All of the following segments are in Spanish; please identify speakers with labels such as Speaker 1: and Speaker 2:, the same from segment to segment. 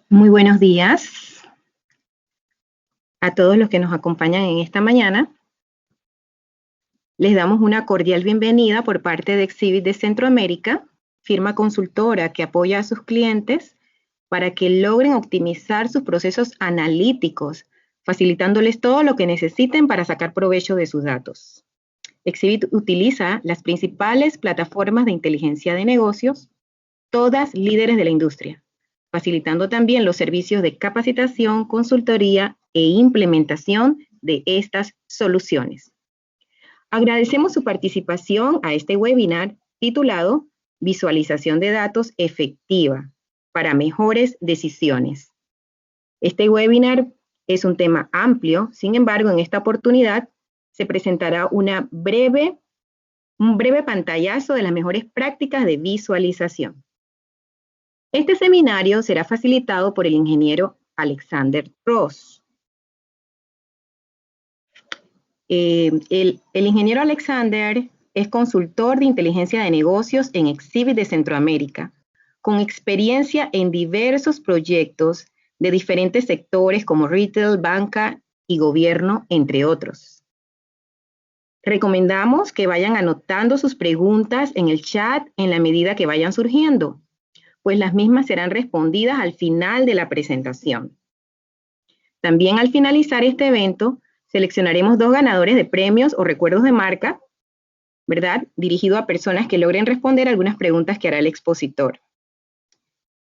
Speaker 1: Muy buenos días a todos los que nos acompañan en esta mañana. Les damos una cordial bienvenida por parte de Exhibit de Centroamérica, firma consultora que apoya a sus clientes para que logren optimizar sus procesos analíticos, facilitándoles todo lo que necesiten para sacar provecho de sus datos. Exhibit utiliza las principales plataformas de inteligencia de negocios, todas líderes de la industria, facilitando también los servicios de capacitación, consultoría e implementación de estas soluciones. Agradecemos su participación a este webinar titulado Visualización de datos efectiva para mejores decisiones. Este webinar es un tema amplio, sin embargo, en esta oportunidad se presentará un breve pantallazo de las mejores prácticas de visualización. Este seminario será facilitado por el ingeniero Alexander Tross. El ingeniero Alexander es consultor de inteligencia de negocios en Exhibit de Centroamérica, con experiencia en diversos proyectos de diferentes sectores como retail, banca y gobierno, entre otros. Recomendamos que vayan anotando sus preguntas en el chat en la medida que vayan surgiendo, pues las mismas serán respondidas al final de la presentación. También al finalizar este evento, seleccionaremos 2 ganadores de premios o recuerdos de marca, ¿verdad? Dirigido a personas que logren responder algunas preguntas que hará el expositor.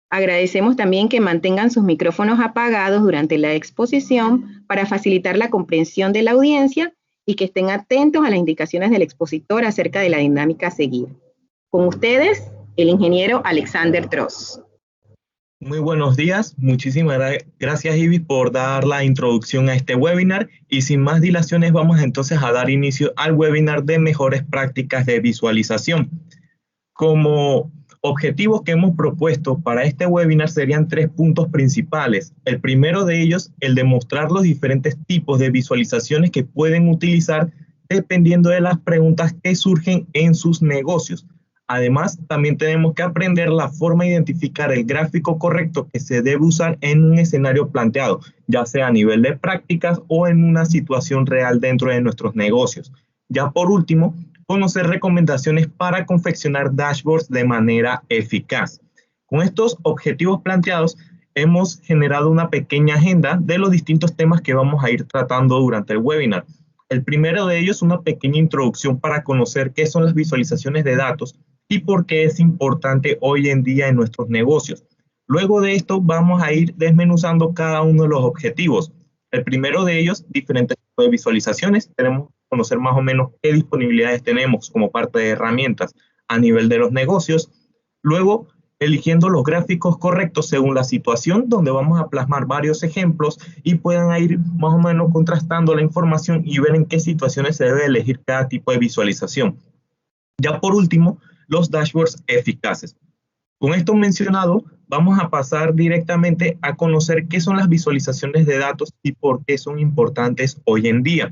Speaker 1: Agradecemos también que mantengan sus micrófonos apagados durante la exposición para facilitar la comprensión de la audiencia y que estén atentos a las indicaciones del expositor acerca de la dinámica a seguir. Con ustedes, el ingeniero Alexander Tross.
Speaker 2: Muy buenos días, muchísimas gracias Ivy por dar la introducción a este webinar y sin más dilaciones vamos entonces a dar inicio al webinar de mejores prácticas de visualización. Como objetivos que hemos propuesto para este webinar serían 3 puntos principales. El primero de ellos, el de mostrar los diferentes tipos de visualizaciones que pueden utilizar dependiendo de las preguntas que surgen en sus negocios. Además, también tenemos que aprender la forma de identificar el gráfico correcto que se debe usar en un escenario planteado, ya sea a nivel de prácticas o en una situación real dentro de nuestros negocios. Ya por último, conocer recomendaciones para confeccionar dashboards de manera eficaz. Con estos objetivos planteados, hemos generado una pequeña agenda de los distintos temas que vamos a ir tratando durante el webinar. El primero de ellos es una pequeña introducción para conocer qué son las visualizaciones de datos y por qué es importante hoy en día en nuestros negocios. Luego de esto vamos a ir desmenuzando cada uno de los objetivos. El primero de ellos, diferentes tipos de visualizaciones. Tenemos que conocer más o menos qué disponibilidades tenemos como parte de herramientas a nivel de los negocios. Luego, eligiendo los gráficos correctos según la situación, donde vamos a plasmar varios ejemplos y puedan ir más o menos contrastando la información y ver en qué situaciones se debe elegir cada tipo de visualización. Ya por último, los dashboards eficaces. Con esto mencionado, vamos a pasar directamente a conocer qué son las visualizaciones de datos y por qué son importantes hoy en día.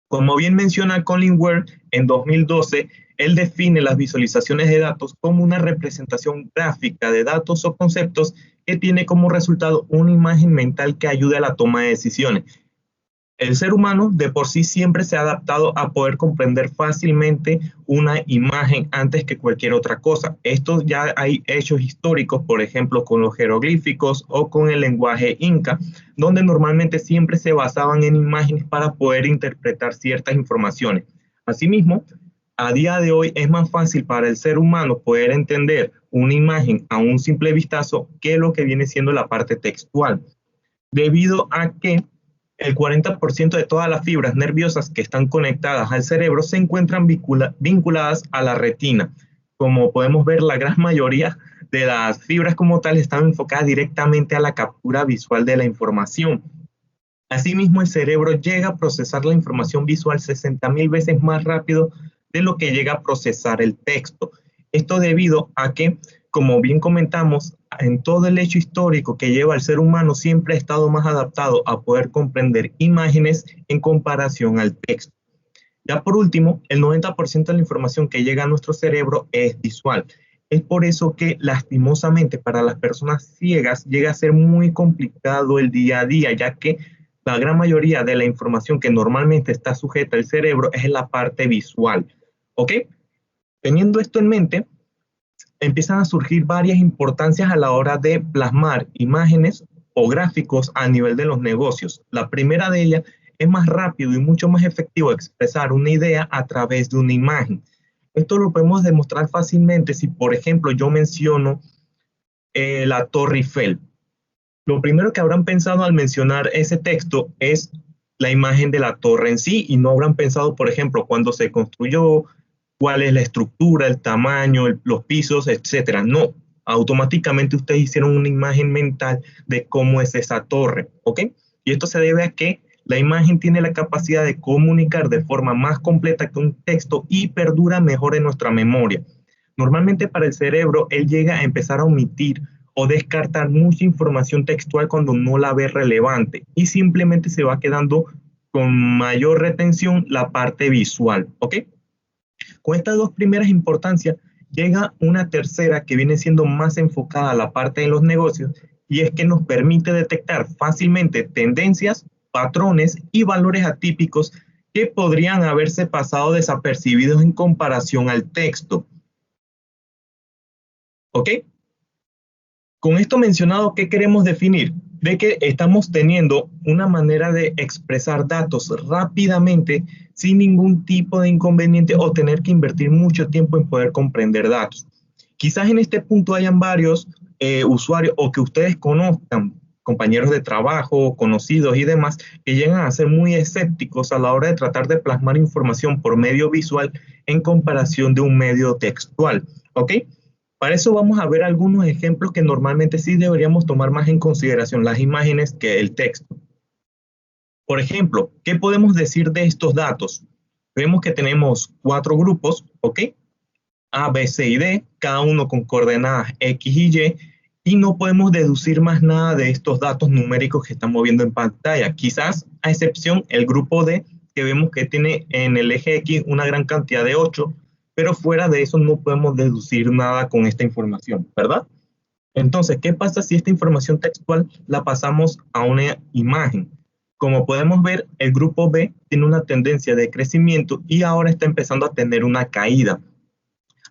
Speaker 2: Como bien menciona Colin Ware, en 2012, él define las visualizaciones de datos como una representación gráfica de datos o conceptos que tiene como resultado una imagen mental que ayude a la toma de decisiones. El ser humano de por sí siempre se ha adaptado a poder comprender fácilmente una imagen antes que cualquier otra cosa. Esto ya hay hechos históricos, por ejemplo, con los jeroglíficos o con el lenguaje inca, donde normalmente siempre se basaban en imágenes para poder interpretar ciertas informaciones. Asimismo, a día de hoy es más fácil para el ser humano poder entender una imagen a un simple vistazo que lo que viene siendo la parte textual, debido a que el 40% de todas las fibras nerviosas que están conectadas al cerebro se encuentran vinculadas a la retina. Como podemos ver, la gran mayoría de las fibras como tal están enfocadas directamente a la captura visual de la información. Asimismo, el cerebro llega a procesar la información visual 60.000 veces más rápido de lo que llega a procesar el texto. Esto debido a que, como bien comentamos, en todo el hecho histórico que lleva el ser humano siempre ha estado más adaptado a poder comprender imágenes en comparación al texto. Ya por último, el 90% de la información que llega a nuestro cerebro es visual. Es por eso que lastimosamente para las personas ciegas llega a ser muy complicado el día a día, ya que la gran mayoría de la información que normalmente está sujeta al cerebro es en la parte visual. ¿Ok? Teniendo esto en mente, empiezan a surgir varias importancias a la hora de plasmar imágenes o gráficos a nivel de los negocios. La primera de ellas es más rápido y mucho más efectivo expresar una idea a través de una imagen. Esto lo podemos demostrar fácilmente si, por ejemplo, yo menciono la Torre Eiffel. Lo primero que habrán pensado al mencionar ese texto es la imagen de la torre en sí y no habrán pensado, por ejemplo, cuándo se construyó, cuál es la estructura, el tamaño, los pisos, etcétera. No, automáticamente ustedes hicieron una imagen mental de cómo es esa torre, ¿ok? Y esto se debe a que la imagen tiene la capacidad de comunicar de forma más completa que un texto y perdura mejor en nuestra memoria. Normalmente para el cerebro, él llega a empezar a omitir o descartar mucha información textual cuando no la ve relevante y simplemente se va quedando con mayor retención la parte visual, ¿ok? Con estas dos primeras importancias, llega una tercera que viene siendo más enfocada a la parte de los negocios y es que nos permite detectar fácilmente tendencias, patrones y valores atípicos que podrían haberse pasado desapercibidos en comparación al texto. ¿Ok? Con esto mencionado, ¿qué queremos definir? De que estamos teniendo una manera de expresar datos rápidamente sin ningún tipo de inconveniente o tener que invertir mucho tiempo en poder comprender datos. Quizás en este punto hayan varios usuarios o que ustedes conozcan, compañeros de trabajo, conocidos y demás, que llegan a ser muy escépticos a la hora de tratar de plasmar información por medio visual en comparación de un medio textual. ¿Ok? Para eso vamos a ver algunos ejemplos que normalmente sí deberíamos tomar más en consideración las imágenes que el texto. Por ejemplo, ¿qué podemos decir de estos datos? Vemos que tenemos 4 grupos, ¿ok? A, B, C y D, cada uno con coordenadas X y Y no podemos deducir más nada de estos datos numéricos que estamos viendo en pantalla. Quizás, a excepción, el grupo D, que vemos que tiene en el eje X una gran cantidad de 8, pero fuera de eso no podemos deducir nada con esta información, ¿verdad? Entonces, ¿qué pasa si esta información textual la pasamos a una imagen? Como podemos ver, el grupo B tiene una tendencia de crecimiento y ahora está empezando a tener una caída.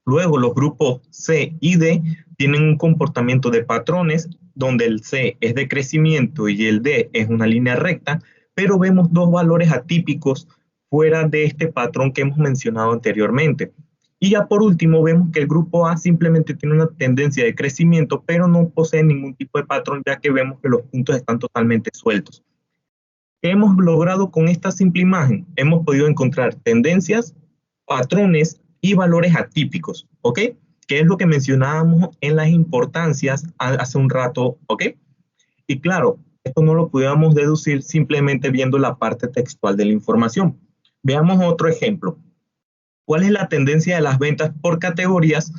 Speaker 2: Luego, los grupos C y D tienen un comportamiento de patrones donde el C es de crecimiento y el D es una línea recta, pero vemos dos valores atípicos fuera de este patrón que hemos mencionado anteriormente. Y ya por último vemos que el grupo A simplemente tiene una tendencia de crecimiento, pero no posee ningún tipo de patrón, ya que vemos que los puntos están totalmente sueltos. ¿Qué hemos logrado con esta simple imagen? Hemos podido encontrar tendencias, patrones y valores atípicos, ¿ok? Que es lo que mencionábamos en las importancias hace un rato, ¿ok? Y claro, esto no lo podíamos deducir simplemente viendo la parte textual de la información. Veamos otro ejemplo. ¿Cuál es la tendencia de las ventas por categorías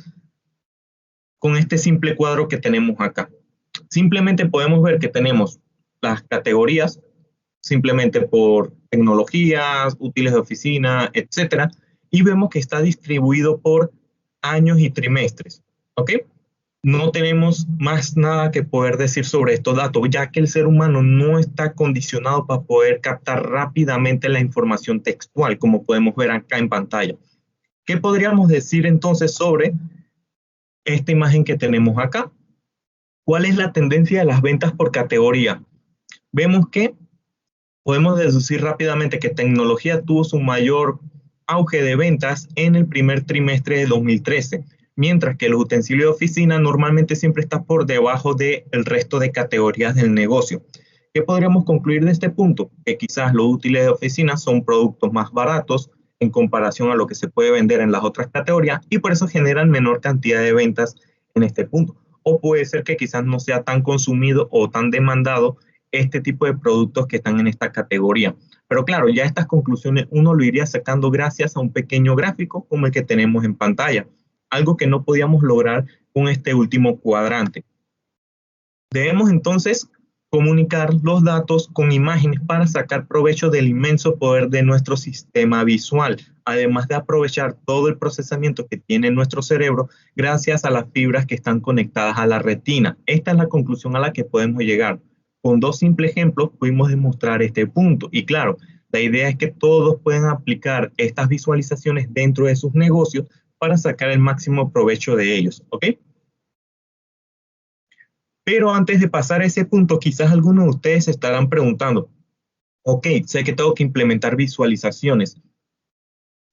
Speaker 2: con este simple cuadro que tenemos acá? Simplemente podemos ver que tenemos las categorías simplemente por tecnologías, útiles de oficina, etcétera, y vemos que está distribuido por años y trimestres, ¿ok? No tenemos más nada que poder decir sobre estos datos, ya que el ser humano no está condicionado para poder captar rápidamente la información textual, como podemos ver acá en pantalla. ¿Qué podríamos decir entonces sobre esta imagen que tenemos acá? ¿Cuál es la tendencia de las ventas por categoría? Vemos que podemos deducir rápidamente que tecnología tuvo su mayor auge de ventas en el primer trimestre de 2013, mientras que los utensilios de oficina normalmente siempre está por debajo del resto de categorías del negocio. ¿Qué podríamos concluir de este punto? Que quizás los útiles de oficina son productos más baratos en comparación a lo que se puede vender en las otras categorías y por eso generan menor cantidad de ventas en este punto. O puede ser que quizás no sea tan consumido o tan demandado este tipo de productos que están en esta categoría. Pero claro, ya estas conclusiones uno lo iría sacando gracias a un pequeño gráfico como el que tenemos en pantalla, algo que no podíamos lograr con este último cuadrante. Debemos entonces, comunicar los datos con imágenes para sacar provecho del inmenso poder de nuestro sistema visual, además de aprovechar todo el procesamiento que tiene nuestro cerebro gracias a las fibras que están conectadas a la retina. Esta es la conclusión a la que podemos llegar. Con dos simples ejemplos pudimos demostrar este punto. Y claro, la idea es que todos puedan aplicar estas visualizaciones dentro de sus negocios para sacar el máximo provecho de ellos, ¿ok? Pero antes de pasar a ese punto, quizás algunos de ustedes se estarán preguntando, ok, sé que tengo que implementar visualizaciones,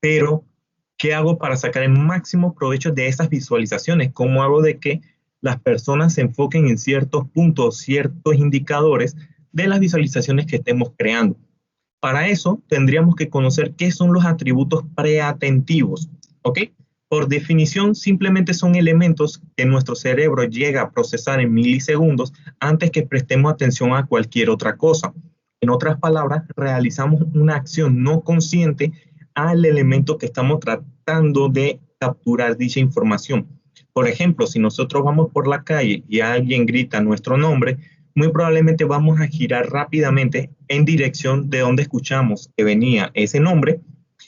Speaker 2: pero ¿qué hago para sacar el máximo provecho de esas visualizaciones? ¿Cómo hago de que las personas se enfoquen en ciertos puntos, ciertos indicadores de las visualizaciones que estemos creando? Para eso tendríamos que conocer qué son los atributos preatentivos, ¿ok? Por definición, simplemente son elementos que nuestro cerebro llega a procesar en milisegundos antes que prestemos atención a cualquier otra cosa. En otras palabras, realizamos una acción no consciente al elemento que estamos tratando de capturar dicha información. Por ejemplo, si nosotros vamos por la calle y alguien grita nuestro nombre, muy probablemente vamos a girar rápidamente en dirección de donde escuchamos que venía ese nombre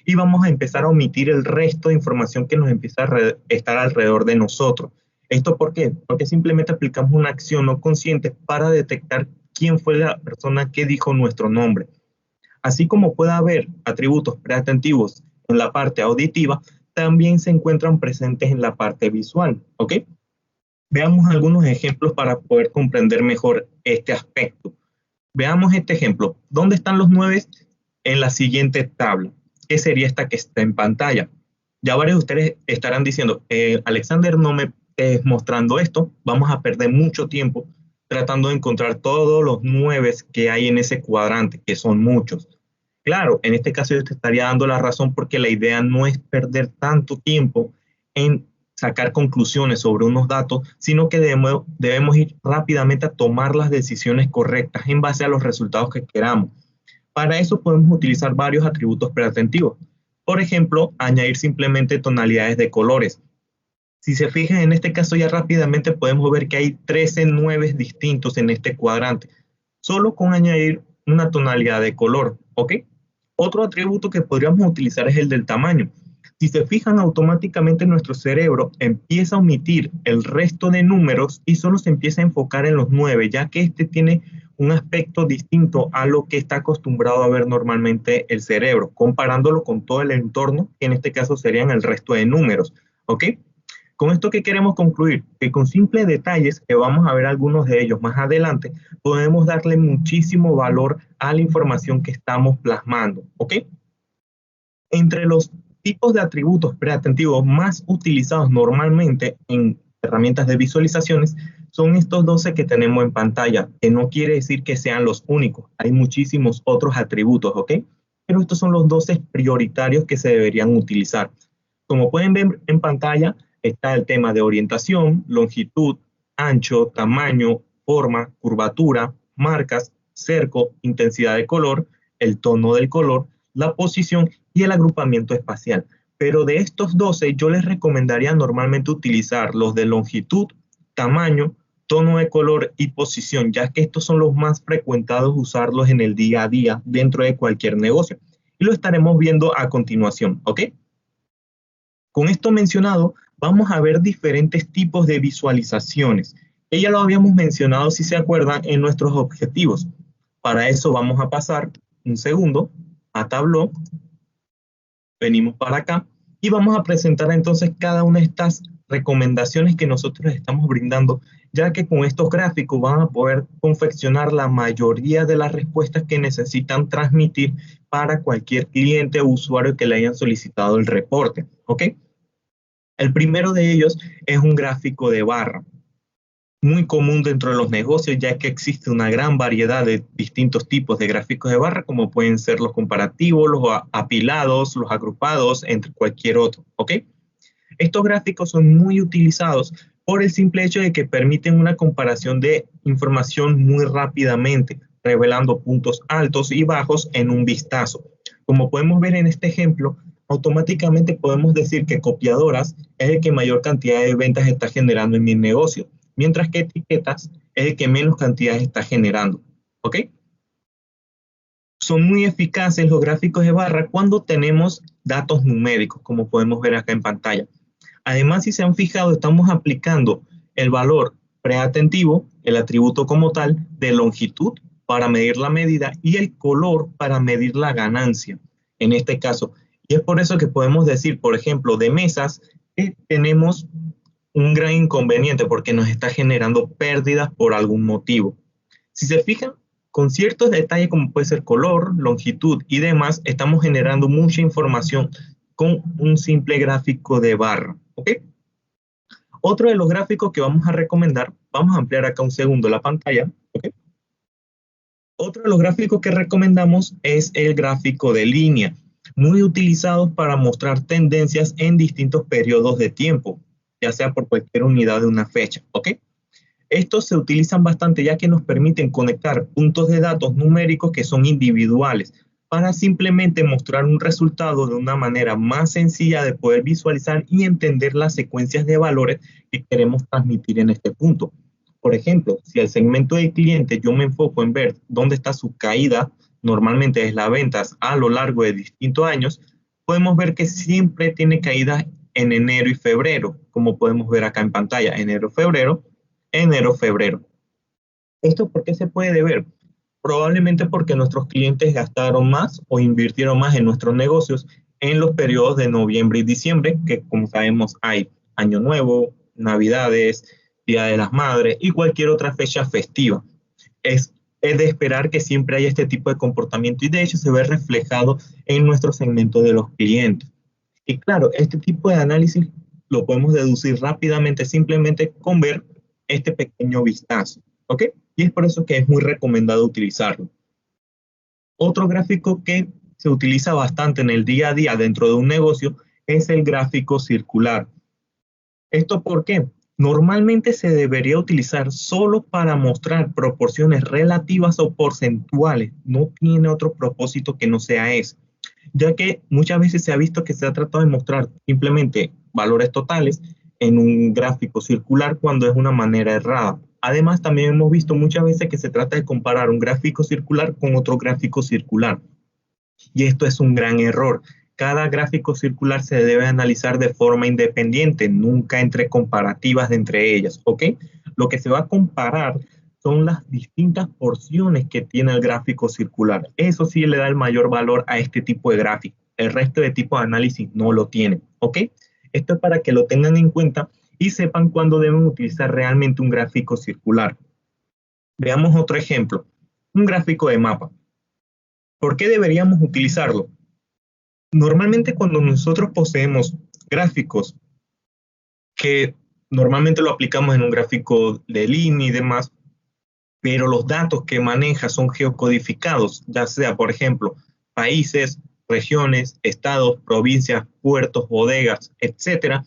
Speaker 2: y vamos a empezar a omitir el resto de información que nos empieza a estar alrededor de nosotros. ¿Esto por qué? Porque simplemente aplicamos una acción no consciente para detectar quién fue la persona que dijo nuestro nombre. Así como puede haber atributos preatentivos en la parte auditiva, también se encuentran presentes en la parte visual, ¿ok? Veamos algunos ejemplos para poder comprender mejor este aspecto. Veamos este ejemplo. ¿Dónde están los 9? En la siguiente tabla. ¿Qué sería esta que está en pantalla? Ya varios de ustedes estarán diciendo, Alexander, no me estés mostrando esto, vamos a perder mucho tiempo tratando de encontrar todos los 9 que hay en ese cuadrante, que son muchos. Claro, en este caso yo te estaría dando la razón porque la idea no es perder tanto tiempo en sacar conclusiones sobre unos datos, sino que debemos ir rápidamente a tomar las decisiones correctas en base a los resultados que queramos. Para eso podemos utilizar varios atributos preatentivos. Por ejemplo, añadir simplemente tonalidades de colores. Si se fijan, en este caso ya rápidamente podemos ver que hay 13 9 distintos en este cuadrante, solo con añadir una tonalidad de color, ¿ok? Otro atributo que podríamos utilizar es el del tamaño. Si se fijan, automáticamente nuestro cerebro empieza a omitir el resto de números y solo se empieza a enfocar en los 9, ya que este tiene un aspecto distinto a lo que está acostumbrado a ver normalmente el cerebro, comparándolo con todo el entorno, que en este caso serían el resto de números, ¿ok? Con esto, ¿qué queremos concluir? Que con simples detalles, que vamos a ver algunos de ellos más adelante, podemos darle muchísimo valor a la información que estamos plasmando, ¿ok? Entre los tipos de atributos preatentivos más utilizados normalmente en herramientas de visualizaciones son estos 12 que tenemos en pantalla, que no quiere decir que sean los únicos. Hay muchísimos otros atributos, ¿ok? Pero estos son los 12 prioritarios que se deberían utilizar. Como pueden ver en pantalla, está el tema de orientación, longitud, ancho, tamaño, forma, curvatura, marcas, cerco, intensidad de color, el tono del color, la posición y el agrupamiento espacial. Pero de estos 12, yo les recomendaría normalmente utilizar los de longitud, tamaño, tono de color y posición, ya que estos son los más frecuentados usarlos en el día a día dentro de cualquier negocio. Y lo estaremos viendo a continuación, ¿ok? Con esto mencionado, vamos a ver diferentes tipos de visualizaciones. Ya lo habíamos mencionado, si se acuerdan, en nuestros objetivos. Para eso vamos a pasar un segundo a Tableau. Venimos para acá y vamos a presentar entonces cada una de estas recomendaciones que nosotros estamos brindando, ya que con estos gráficos van a poder confeccionar la mayoría de las respuestas que necesitan transmitir para cualquier cliente o usuario que le hayan solicitado el reporte, ¿ok? El primero de ellos es un gráfico de barra, muy común dentro de los negocios, ya que existe una gran variedad de distintos tipos de gráficos de barra, como pueden ser los comparativos, los apilados, los agrupados, entre cualquier otro, ¿ok? Estos gráficos son muy utilizados por el simple hecho de que permiten una comparación de información muy rápidamente, revelando puntos altos y bajos en un vistazo. Como podemos ver en este ejemplo, automáticamente podemos decir que copiadoras es el que mayor cantidad de ventas está generando en mi negocio, mientras que etiquetas es el que menos cantidad está generando, ¿ok? Son muy eficaces los gráficos de barra cuando tenemos datos numéricos, como podemos ver acá en pantalla. Además, si se han fijado, estamos aplicando el valor preatentivo, el atributo como tal, de longitud para medir la medida y el color para medir la ganancia, en este caso. Y es por eso que podemos decir, por ejemplo, de mesas, que tenemos un gran inconveniente porque nos está generando pérdidas por algún motivo. Si se fijan, con ciertos detalles como puede ser color, longitud y demás, estamos generando mucha información con un simple gráfico de barra, ¿ok? Otro de los gráficos que vamos a recomendar, vamos a ampliar acá un segundo la pantalla, ¿ok? Otro de los gráficos que recomendamos es el gráfico de línea, muy utilizados para mostrar tendencias en distintos periodos de tiempo, ya sea por cualquier unidad de una fecha, ¿ok? Estos se utilizan bastante ya que nos permiten conectar puntos de datos numéricos que son individuales para simplemente mostrar un resultado de una manera más sencilla de poder visualizar y entender las secuencias de valores que queremos transmitir en este punto. Por ejemplo, si al segmento del cliente yo me enfoco en ver dónde está su caída, normalmente es las ventas a lo largo de distintos años, podemos ver que siempre tiene caídas en enero y febrero, como podemos ver acá en pantalla, enero-febrero. ¿Esto por qué se puede ver? Probablemente porque nuestros clientes gastaron más o invirtieron más en nuestros negocios en los periodos de noviembre y diciembre, que como sabemos hay Año Nuevo, Navidades, Día de las Madres y cualquier otra fecha festiva. Es de esperar que siempre haya este tipo de comportamiento y de hecho se ve reflejado en nuestro segmento de los clientes. Y claro, este tipo de análisis lo podemos deducir rápidamente simplemente con ver este pequeño vistazo, ¿ok? Y es por eso que es muy recomendado utilizarlo. Otro gráfico que se utiliza bastante en el día a día dentro de un negocio es el gráfico circular. ¿Esto por qué? Normalmente se debería utilizar solo para mostrar proporciones relativas o porcentuales. No tiene otro propósito que no sea ese, ya que muchas veces se ha visto que se ha tratado de mostrar simplemente valores totales en un gráfico circular cuando es una manera errada. Además, también hemos visto muchas veces que se trata de comparar un gráfico circular con otro gráfico circular. Y esto es un gran error. Cada gráfico circular se debe analizar de forma independiente, nunca entre comparativas de entre ellas, ¿ok? Lo que se va a comparar son las distintas porciones que tiene el gráfico circular. Eso sí le da el mayor valor a este tipo de gráfico. El resto de tipo de análisis no lo tiene, ¿ok? Esto es para que lo tengan en cuenta y sepan cuándo deben utilizar realmente un gráfico circular. Veamos otro ejemplo, un gráfico de mapa. ¿Por qué deberíamos utilizarlo? Normalmente cuando nosotros poseemos gráficos que normalmente lo aplicamos en un gráfico de línea y demás, pero los datos que maneja son geocodificados, ya sea, por ejemplo, países, regiones, estados, provincias, puertos, bodegas, etcétera.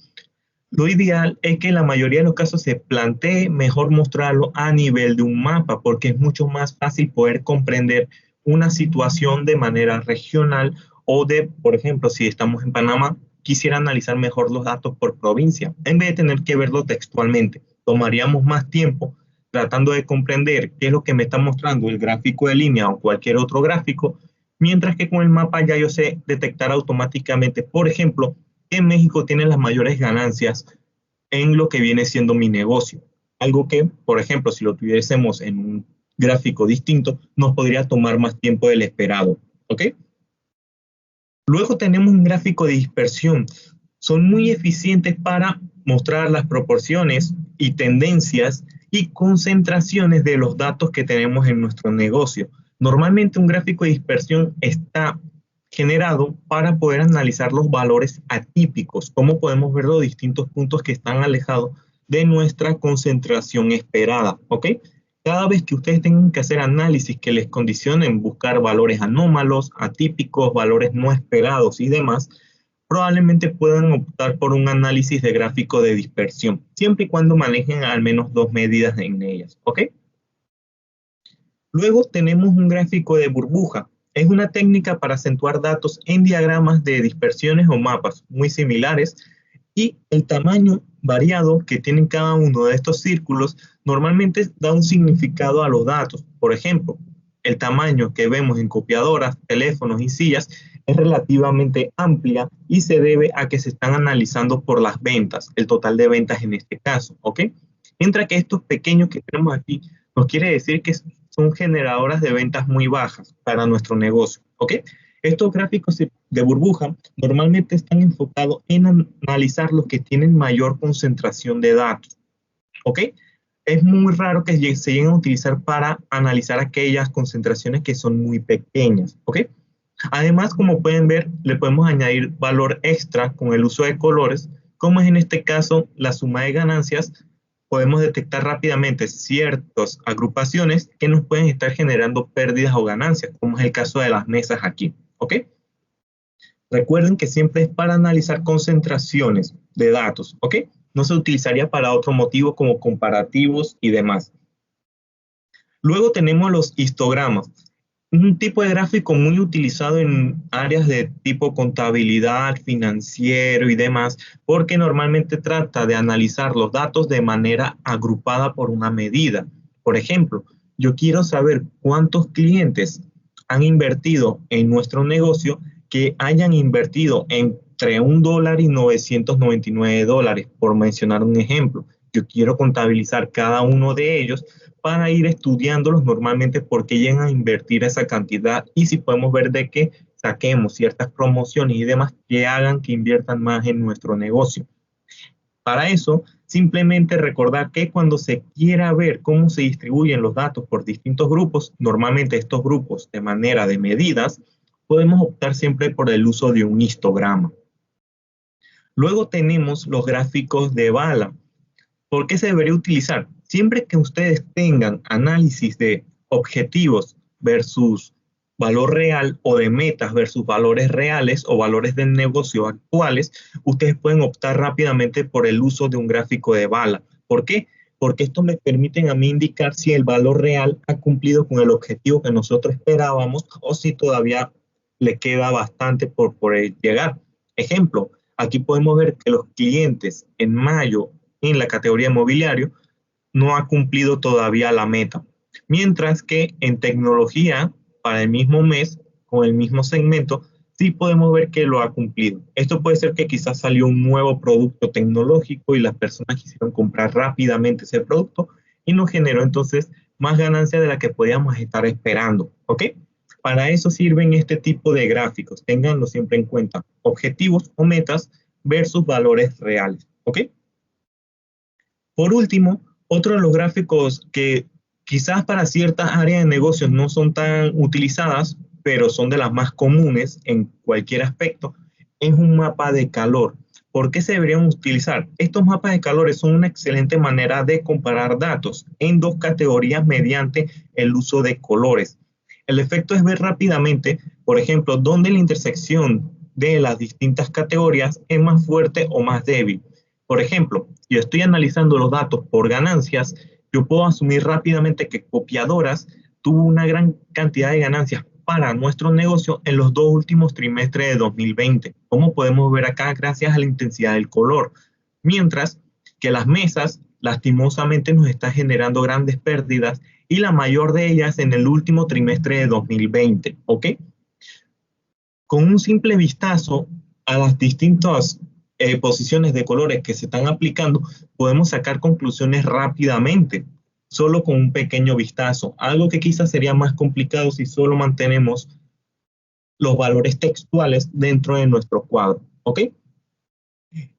Speaker 2: Lo ideal es que en la mayoría de los casos se plantee mejor mostrarlo a nivel de un mapa, porque es mucho más fácil poder comprender una situación de manera regional o de, por ejemplo, si estamos en Panamá, quisiera analizar mejor los datos por provincia, en vez de tener que verlo textualmente. Tomaríamos más tiempo tratando de comprender qué es lo que me está mostrando el gráfico de línea o cualquier otro gráfico, mientras que con el mapa ya yo sé detectar automáticamente, por ejemplo, que México tiene las mayores ganancias en lo que viene siendo mi negocio. Algo que, por ejemplo, si lo tuviésemos en un gráfico distinto, nos podría tomar más tiempo del esperado, ¿ok? Luego tenemos un gráfico de dispersión. Son muy eficientes para mostrar las proporciones y tendencias y concentraciones de los datos que tenemos en nuestro negocio. Normalmente un gráfico de dispersión está generado para poder analizar los valores atípicos, cómo podemos ver los distintos puntos que están alejados de nuestra concentración esperada, ¿ok? Cada vez que ustedes tengan que hacer análisis que les condicionen buscar valores anómalos, atípicos, valores no esperados y demás, probablemente puedan optar por un análisis de gráfico de dispersión, siempre y cuando manejen al menos dos medidas en ellas, ¿ok? Luego tenemos un gráfico de burbuja. Es una técnica para acentuar datos en diagramas de dispersiones o mapas muy similares y el tamaño variado que tienen cada uno de estos círculos normalmente da un significado a los datos. Por ejemplo, el tamaño que vemos en copiadoras, teléfonos y sillas es relativamente amplia y se debe a que se están analizando por las ventas, el total de ventas en este caso, ¿ok? Mientras que estos pequeños que tenemos aquí nos quiere decir que son generadoras de ventas muy bajas para nuestro negocio, ¿ok? Estos gráficos de burbuja normalmente están enfocados en analizar los que tienen mayor concentración de datos, ¿ok? Es muy raro que se lleguen a utilizar para analizar aquellas concentraciones que son muy pequeñas, ¿ok? Además, como pueden ver, le podemos añadir valor extra con el uso de colores, como es en este caso la suma de ganancias. Podemos detectar rápidamente ciertas agrupaciones que nos pueden estar generando pérdidas o ganancias, como es el caso de las mesas aquí, ¿ok? Recuerden que siempre es para analizar concentraciones de datos, ¿ok? No se utilizaría para otro motivo como comparativos y demás. Luego tenemos los histogramas, un tipo de gráfico muy utilizado en áreas de tipo contabilidad, financiero y demás, porque normalmente trata de analizar los datos de manera agrupada por una medida. Por ejemplo, yo quiero saber cuántos clientes han invertido en nuestro negocio que hayan invertido entre $1 y $999, por mencionar un ejemplo. Yo quiero contabilizar cada uno de ellos para ir estudiándolos normalmente por qué llegan a invertir esa cantidad y si podemos ver de que saquemos ciertas promociones y demás que hagan que inviertan más en nuestro negocio. Para eso, simplemente recordar que cuando se quiera ver cómo se distribuyen los datos por distintos grupos, normalmente estos grupos de manera de medidas, podemos optar siempre por el uso de un histograma. Luego tenemos los gráficos de bala. ¿Por qué se debería utilizar? Siempre que ustedes tengan análisis de objetivos versus valor real o de metas versus valores reales o valores del negocio actuales, ustedes pueden optar rápidamente por el uso de un gráfico de bala. ¿Por qué? Porque esto me permite a mí indicar si el valor real ha cumplido con el objetivo que nosotros esperábamos o si todavía le queda bastante por llegar. Ejemplo, aquí podemos ver que los clientes en mayo en la categoría mobiliario no ha cumplido todavía la meta. Mientras que en tecnología, para el mismo mes, con el mismo segmento, sí podemos ver que lo ha cumplido. Esto puede ser que quizás salió un nuevo producto tecnológico y las personas quisieron comprar rápidamente ese producto y nos generó entonces más ganancia de la que podíamos estar esperando, ¿ok? Para eso sirven este tipo de gráficos. Ténganlo siempre en cuenta. Objetivos o metas versus valores reales, ¿ok? Por último, otro de los gráficos que quizás para ciertas áreas de negocios no son tan utilizadas, pero son de las más comunes en cualquier aspecto, es un mapa de calor. ¿Por qué se deberían utilizar? Estos mapas de calores son una excelente manera de comparar datos en dos categorías mediante el uso de colores. El efecto es ver rápidamente, por ejemplo, dónde la intersección de las distintas categorías es más fuerte o más débil. Por ejemplo, si yo estoy analizando los datos por ganancias, yo puedo asumir rápidamente que Copiadoras tuvo una gran cantidad de ganancias para nuestro negocio en los 2 últimos trimestres de 2020, como podemos ver acá gracias a la intensidad del color. Mientras que las mesas lastimosamente nos están generando grandes pérdidas y la mayor de ellas en el último trimestre de 2020, ¿ok? Con un simple vistazo a las distintas posiciones de colores que se están aplicando, podemos sacar conclusiones rápidamente, solo con un pequeño vistazo. Algo que quizás sería más complicado si solo mantenemos los valores textuales dentro de nuestro cuadro, ¿ok?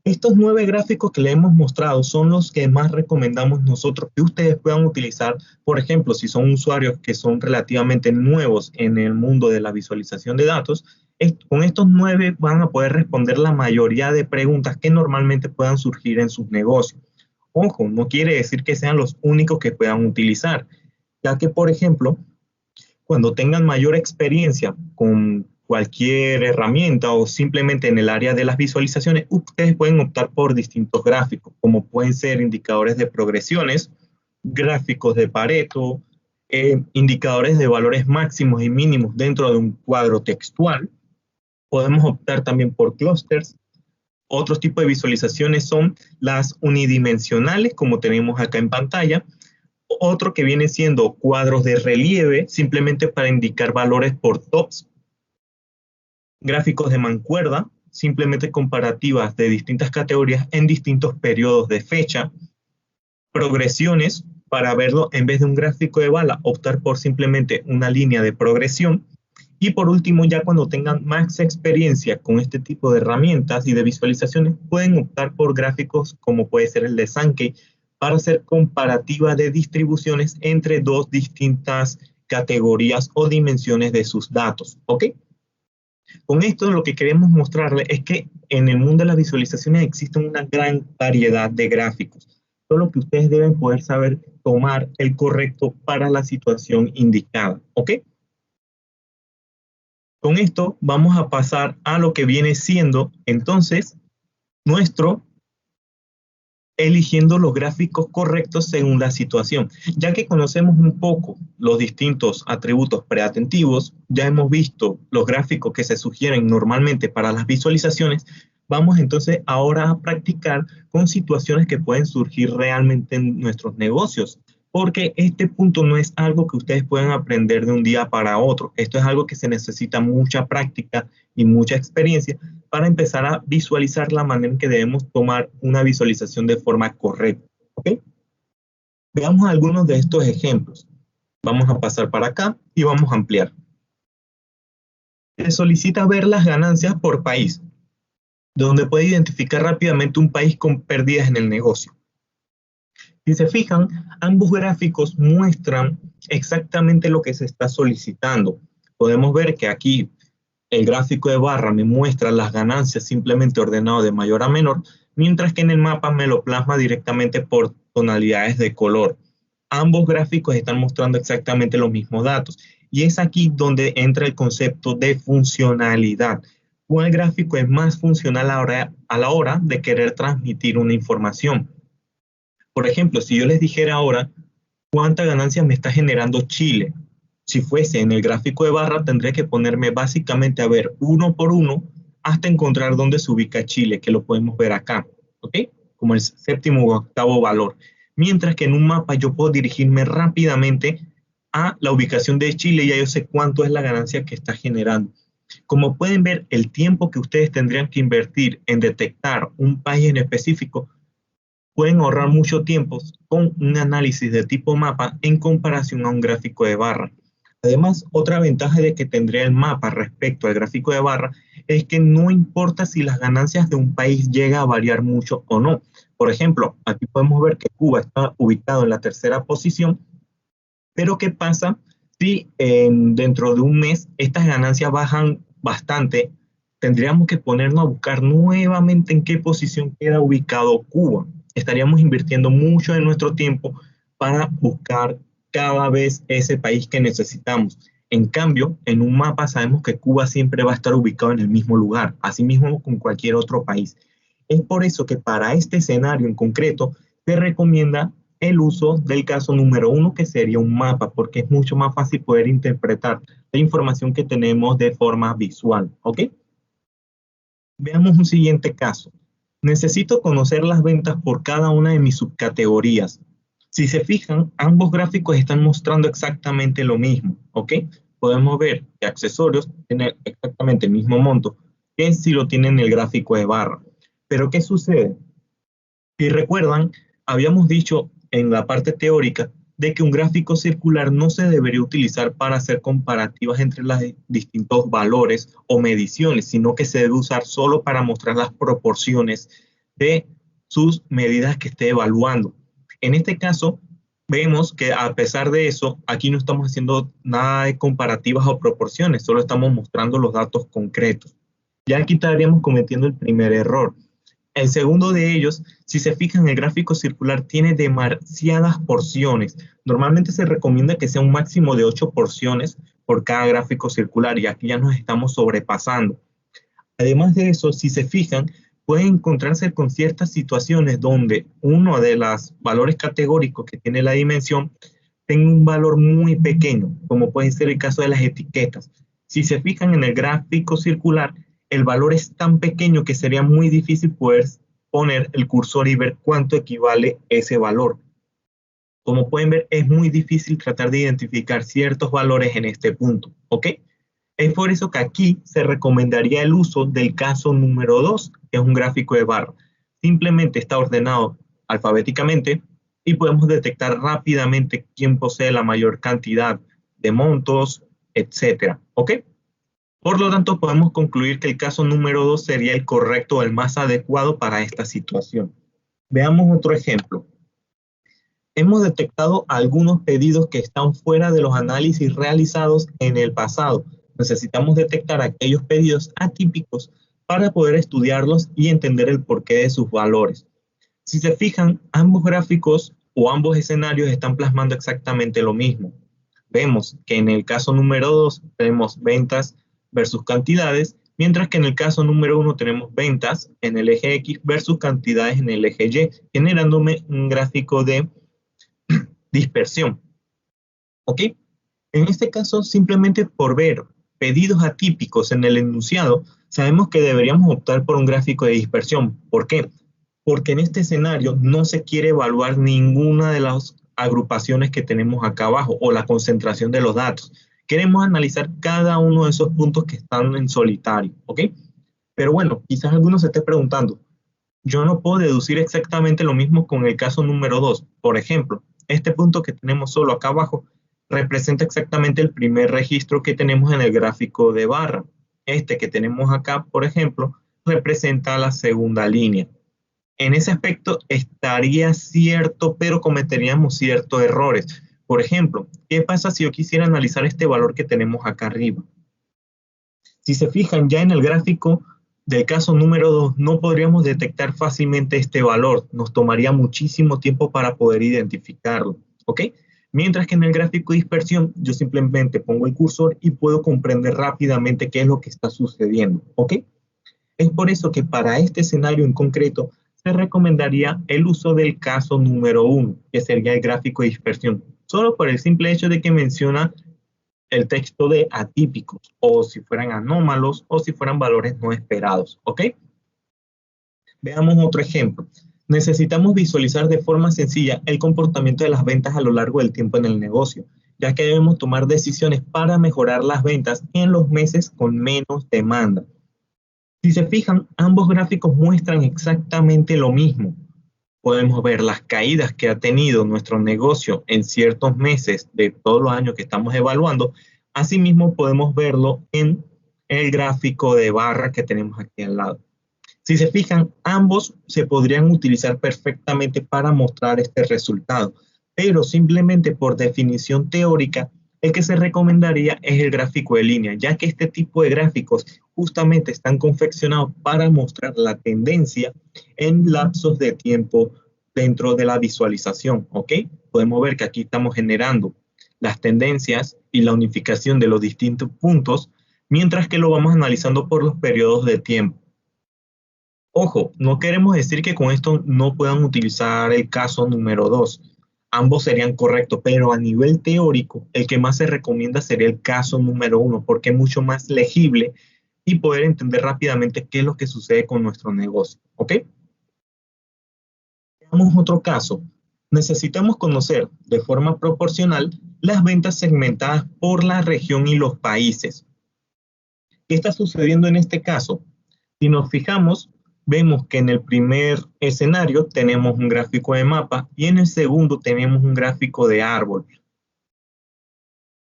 Speaker 2: Estos 9 gráficos que le hemos mostrado son los que más recomendamos nosotros que ustedes puedan utilizar. Por ejemplo, si son usuarios que son relativamente nuevos en el mundo de la visualización de datos, con estos 9 van a poder responder la mayoría de preguntas que normalmente puedan surgir en sus negocios. Ojo, no quiere decir que sean los únicos que puedan utilizar, ya que, por ejemplo, cuando tengan mayor experiencia con cualquier herramienta o simplemente en el área de las visualizaciones, ustedes pueden optar por distintos gráficos, como pueden ser indicadores de progresiones, gráficos de Pareto, indicadores de valores máximos y mínimos dentro de un cuadro textual. Podemos optar también por clústeres Otros tipos de visualizaciones son las unidimensionales, como tenemos acá en pantalla. Otro que viene siendo cuadros de relieve, simplemente para indicar valores por tops. Gráficos de mancuerda, simplemente comparativas de distintas categorías en distintos periodos de fecha. Progresiones, para verlo en vez de un gráfico de bala, optar por simplemente una línea de progresión. Y por último, ya cuando tengan más experiencia con este tipo de herramientas y de visualizaciones, pueden optar por gráficos como puede ser el de Sankey para hacer comparativa de distribuciones entre dos distintas categorías o dimensiones de sus datos. ¿Ok? Con esto lo que queremos mostrarles es que en el mundo de las visualizaciones existen una gran variedad de gráficos. Solo que ustedes deben poder saber tomar el correcto para la situación indicada. ¿Ok? Con esto vamos a pasar a lo que viene siendo entonces nuestro eligiendo los gráficos correctos según la situación. Ya que conocemos un poco los distintos atributos preatentivos, ya hemos visto los gráficos que se sugieren normalmente para las visualizaciones, vamos entonces ahora a practicar con situaciones que pueden surgir realmente en nuestros negocios. Porque este punto no es algo que ustedes puedan aprender de un día para otro. Esto es algo que se necesita mucha práctica y mucha experiencia para empezar a visualizar la manera en que debemos tomar una visualización de forma correcta. ¿Ok? Veamos algunos de estos ejemplos. Vamos a pasar para acá y vamos a ampliar. Se solicita ver las ganancias por país, donde puede identificar rápidamente un país con pérdidas en el negocio. Si se fijan, ambos gráficos muestran exactamente lo que se está solicitando. Podemos ver que aquí el gráfico de barra me muestra las ganancias simplemente ordenado de mayor a menor, mientras que en el mapa me lo plasma directamente por tonalidades de color. Ambos gráficos están mostrando exactamente los mismos datos. Y es aquí donde entra el concepto de funcionalidad. ¿Cuál gráfico es más funcional a la hora de querer transmitir una información? Por ejemplo, si yo les dijera ahora cuánta ganancia me está generando Chile, si fuese en el gráfico de barra, tendría que ponerme básicamente a ver uno por uno hasta encontrar dónde se ubica Chile, que lo podemos ver acá, ¿ok? Como el séptimo o octavo valor. Mientras que en un mapa yo puedo dirigirme rápidamente a la ubicación de Chile y ya yo sé cuánto es la ganancia que está generando. Como pueden ver, el tiempo que ustedes tendrían que invertir en detectar un país en específico pueden ahorrar mucho tiempo con un análisis de tipo mapa en comparación a un gráfico de barra. Además, otra ventaja de que tendría el mapa respecto al gráfico de barra es que no importa si las ganancias de un país llega a variar mucho o no. Por ejemplo, aquí podemos ver que Cuba está ubicado en la tercera posición, pero ¿qué pasa si dentro de un mes estas ganancias bajan bastante? Tendríamos que ponernos a buscar nuevamente en qué posición queda ubicado Cuba. Estaríamos invirtiendo mucho de nuestro tiempo para buscar cada vez ese país que necesitamos. En cambio, en un mapa sabemos que Cuba siempre va a estar ubicado en el mismo lugar, así mismo con cualquier otro país. Es por eso que para este escenario en concreto se recomienda el uso del caso número 1, que sería un mapa, porque es mucho más fácil poder interpretar la información que tenemos de forma visual. ¿Ok? Veamos un siguiente caso. Necesito conocer las ventas por cada una de mis subcategorías. Si se fijan, ambos gráficos están mostrando exactamente lo mismo, ¿ok? Podemos ver que accesorios tienen exactamente el mismo monto que si lo tienen en el gráfico de barra. Pero ¿qué sucede? Si recuerdan, habíamos dicho en la parte teórica de que un gráfico circular no se debería utilizar para hacer comparativas entre los distintos valores o mediciones, sino que se debe usar solo para mostrar las proporciones de sus medidas que esté evaluando. En este caso, vemos que a pesar de eso, aquí no estamos haciendo nada de comparativas o proporciones, solo estamos mostrando los datos concretos. Ya aquí estaríamos cometiendo el primer error. El segundo de ellos, si se fijan, el gráfico circular tiene demasiadas porciones. Normalmente se recomienda que sea un máximo de 8 porciones por cada gráfico circular y aquí ya nos estamos sobrepasando. Además de eso, si se fijan, pueden encontrarse con ciertas situaciones donde uno de los valores categóricos que tiene la dimensión tenga un valor muy pequeño, como puede ser el caso de las etiquetas. Si se fijan en el gráfico circular, el valor es tan pequeño que sería muy difícil poder poner el cursor y ver cuánto equivale ese valor. Como pueden ver, es muy difícil tratar de identificar ciertos valores en este punto, ¿ok? Es por eso que aquí se recomendaría el uso del caso número 2, que es un gráfico de barra. Simplemente está ordenado alfabéticamente y podemos detectar rápidamente quién posee la mayor cantidad de montos, etcétera, ¿ok? Por lo tanto, podemos concluir que el caso número 2 sería el correcto o el más adecuado para esta situación. Veamos otro ejemplo. Hemos detectado algunos pedidos que están fuera de los análisis realizados en el pasado. Necesitamos detectar aquellos pedidos atípicos para poder estudiarlos y entender el porqué de sus valores. Si se fijan, ambos gráficos o ambos escenarios están plasmando exactamente lo mismo. Vemos que en el caso número 2 tenemos ventas versus cantidades, mientras que en el caso número 1 tenemos ventas en el eje X versus cantidades en el eje Y, generándome un gráfico de dispersión. ¿Ok? En este caso, simplemente por ver pedidos atípicos en el enunciado, sabemos que deberíamos optar por un gráfico de dispersión. ¿Por qué? Porque en este escenario no se quiere evaluar ninguna de las agrupaciones que tenemos acá abajo o la concentración de los datos. Queremos analizar cada uno de esos puntos que están en solitario. ¿Ok? Pero bueno, quizás alguno se esté preguntando, yo no puedo deducir exactamente lo mismo con el caso número 2. Por ejemplo, este punto que tenemos solo acá abajo representa exactamente el primer registro que tenemos en el gráfico de barra. Este que tenemos acá, por ejemplo, representa la segunda línea. En ese aspecto estaría cierto, pero cometeríamos ciertos errores. Por ejemplo, ¿qué pasa si yo quisiera analizar este valor que tenemos acá arriba? Si se fijan, ya en el gráfico del caso número 2 no podríamos detectar fácilmente este valor. Nos tomaría muchísimo tiempo para poder identificarlo. ¿Ok? Mientras que en el gráfico de dispersión yo simplemente pongo el cursor y puedo comprender rápidamente qué es lo que está sucediendo. ¿Ok? Es por eso que para este escenario en concreto se recomendaría el uso del caso número 1, que sería el gráfico de dispersión, solo por el simple hecho de que menciona el texto de atípicos, o si fueran anómalos, o si fueran valores no esperados, ¿ok? Veamos otro ejemplo. Necesitamos visualizar de forma sencilla el comportamiento de las ventas a lo largo del tiempo en el negocio, ya que debemos tomar decisiones para mejorar las ventas en los meses con menos demanda. Si se fijan, ambos gráficos muestran exactamente lo mismo. Podemos ver las caídas que ha tenido nuestro negocio en ciertos meses de todos los años que estamos evaluando. Asimismo, podemos verlo en el gráfico de barra que tenemos aquí al lado. Si se fijan, ambos se podrían utilizar perfectamente para mostrar este resultado, pero simplemente por definición teórica, el que se recomendaría es el gráfico de línea, ya que este tipo de gráficos justamente están confeccionados para mostrar la tendencia en lapsos de tiempo dentro de la visualización, ¿ok? Podemos ver que aquí estamos generando las tendencias y la unificación de los distintos puntos, mientras que lo vamos analizando por los periodos de tiempo. Ojo, no queremos decir que con esto no puedan utilizar el caso número 2. Ambos serían correctos, pero a nivel teórico, el que más se recomienda sería el caso número 1, porque es mucho más legible y poder entender rápidamente qué es lo que sucede con nuestro negocio. ¿Ok? Veamos otro caso. Necesitamos conocer de forma proporcional las ventas segmentadas por la región y los países. ¿Qué está sucediendo en este caso? Si nos fijamos, vemos que en el primer escenario tenemos un gráfico de mapa y en el segundo tenemos un gráfico de árbol.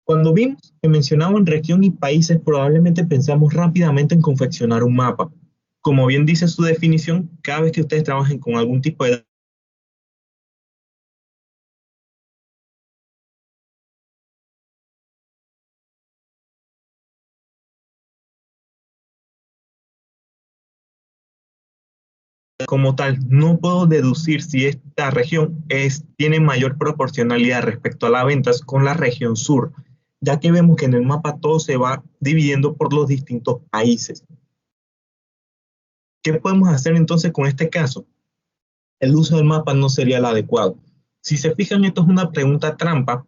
Speaker 2: Cuando vimos que mencionaban región y países, probablemente pensamos rápidamente en confeccionar un mapa. Como bien dice su definición, cada vez que ustedes trabajen con algún tipo de como tal, no puedo deducir si esta región tiene mayor proporcionalidad respecto a las ventas con la región sur, ya que vemos que en el mapa todo se va dividiendo por los distintos países. ¿Qué podemos hacer entonces con este caso? El uso del mapa no sería el adecuado. Si se fijan, esto es una pregunta trampa,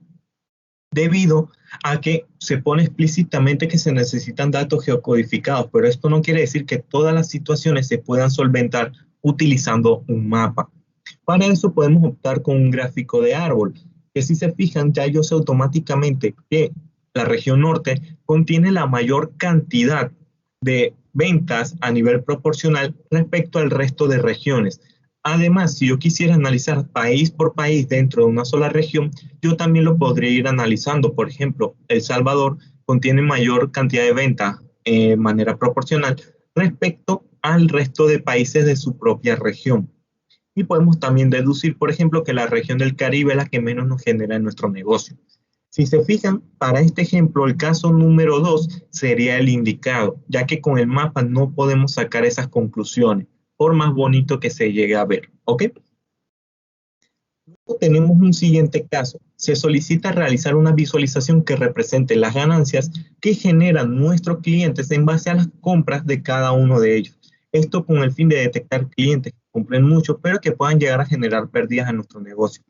Speaker 2: debido a que se pone explícitamente que se necesitan datos geocodificados, pero esto no quiere decir que todas las situaciones se puedan solventar utilizando un mapa. Para eso podemos optar con un gráfico de árbol, que si se fijan ya yo sé automáticamente que la región norte contiene la mayor cantidad de ventas a nivel proporcional respecto al resto de regiones. Además, si yo quisiera analizar país por país dentro de una sola región, yo también lo podría ir analizando. Por ejemplo, El Salvador contiene mayor cantidad de ventas de manera proporcional respecto al resto de países de su propia región. Y podemos también deducir, por ejemplo, que la región del Caribe es la que menos nos genera en nuestro negocio. Si se fijan, para este ejemplo, el caso número 2 sería el indicado, ya que con el mapa no podemos sacar esas conclusiones, por más bonito que se llegue a ver. ¿Ok? Luego tenemos un siguiente caso. Se solicita realizar una visualización que represente las ganancias que generan nuestros clientes en base a las compras de cada uno de ellos. Esto con el fin de detectar clientes que compren mucho, pero que puedan llegar a generar pérdidas en nuestro negocio.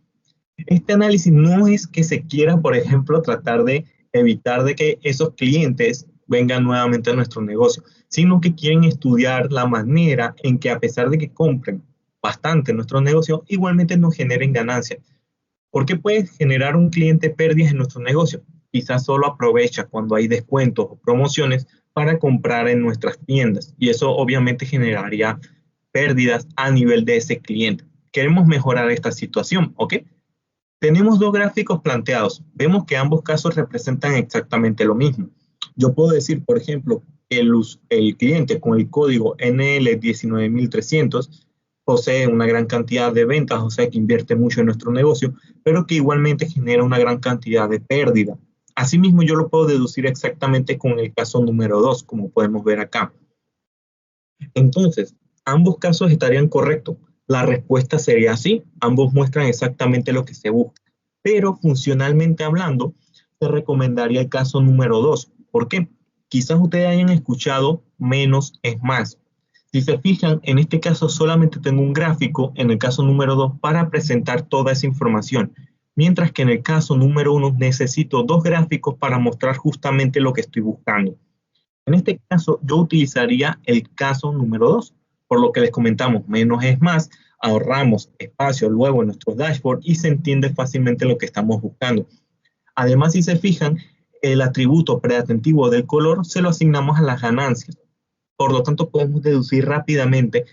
Speaker 2: Este análisis no es que se quiera, por ejemplo, tratar de evitar de que esos clientes vengan nuevamente a nuestro negocio, sino que quieren estudiar la manera en que a pesar de que compren bastante en nuestro negocio, igualmente nos generen ganancias. ¿Por qué puede generar un cliente pérdidas en nuestro negocio? Quizás solo aprovecha cuando hay descuentos o promociones para comprar en nuestras tiendas y eso obviamente generaría pérdidas a nivel de ese cliente. Queremos mejorar esta situación, ¿ok? Tenemos dos gráficos planteados. Vemos que ambos casos representan exactamente lo mismo. Yo puedo decir, por ejemplo, que el cliente con el código NL19300 posee una gran cantidad de ventas, o sea que invierte mucho en nuestro negocio, pero que igualmente genera una gran cantidad de pérdida. Asimismo, yo lo puedo deducir exactamente con el caso número 2, como podemos ver acá. Entonces, ambos casos estarían correctos. La respuesta sería sí, ambos muestran exactamente lo que se busca, pero funcionalmente hablando, se recomendaría el caso número 2. ¿Por qué? Quizás ustedes hayan escuchado menos es más. Si se fijan, en este caso solamente tengo un gráfico, en el caso número 2, para presentar toda esa información, mientras que en el caso número 1 necesito dos gráficos para mostrar justamente lo que estoy buscando. En este caso, yo utilizaría el caso número 2, por lo que les comentamos, menos es más, ahorramos espacio luego en nuestro dashboard y se entiende fácilmente lo que estamos buscando. Además, si se fijan, el atributo preatentivo del color se lo asignamos a las ganancias. Por lo tanto, podemos deducir rápidamente,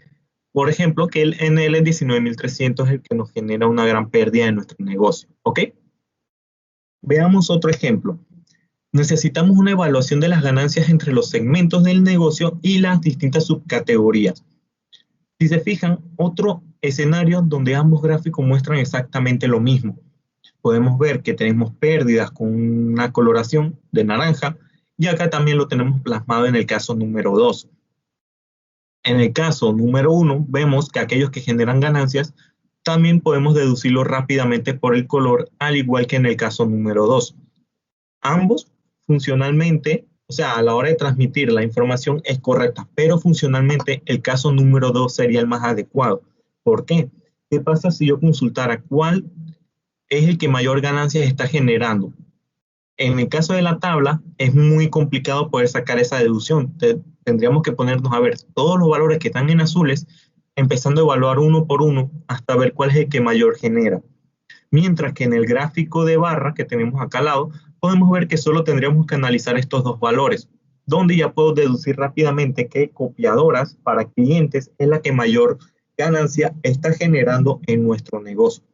Speaker 2: por ejemplo, que el NL19300 es el que nos genera una gran pérdida en nuestro negocio. ¿Ok? Veamos otro ejemplo. Necesitamos una evaluación de las ganancias entre los segmentos del negocio y las distintas subcategorías. Si se fijan, otro escenario donde ambos gráficos muestran exactamente lo mismo. Podemos ver que tenemos pérdidas con una coloración de naranja y acá también lo tenemos plasmado en el caso número 2. En el caso número 1 vemos que aquellos que generan ganancias también podemos deducirlo rápidamente por el color, al igual que en el caso número 2. Ambos funcionalmente, o sea, a la hora de transmitir la información es correcta, pero funcionalmente el caso número 2 sería el más adecuado. ¿Por qué? ¿Qué pasa si yo consultara cuál es el que mayor ganancias está generando? En el caso de la tabla, es muy complicado poder sacar esa deducción. Tendríamos que ponernos a ver todos los valores que están en azules, empezando a evaluar uno por uno hasta ver cuál es el que mayor genera. Mientras que en el gráfico de barra que tenemos acá al lado, podemos ver que solo tendríamos que analizar estos dos valores, donde ya puedo deducir rápidamente que copiadoras para clientes es la que mayor ganancia está generando en nuestro negocio.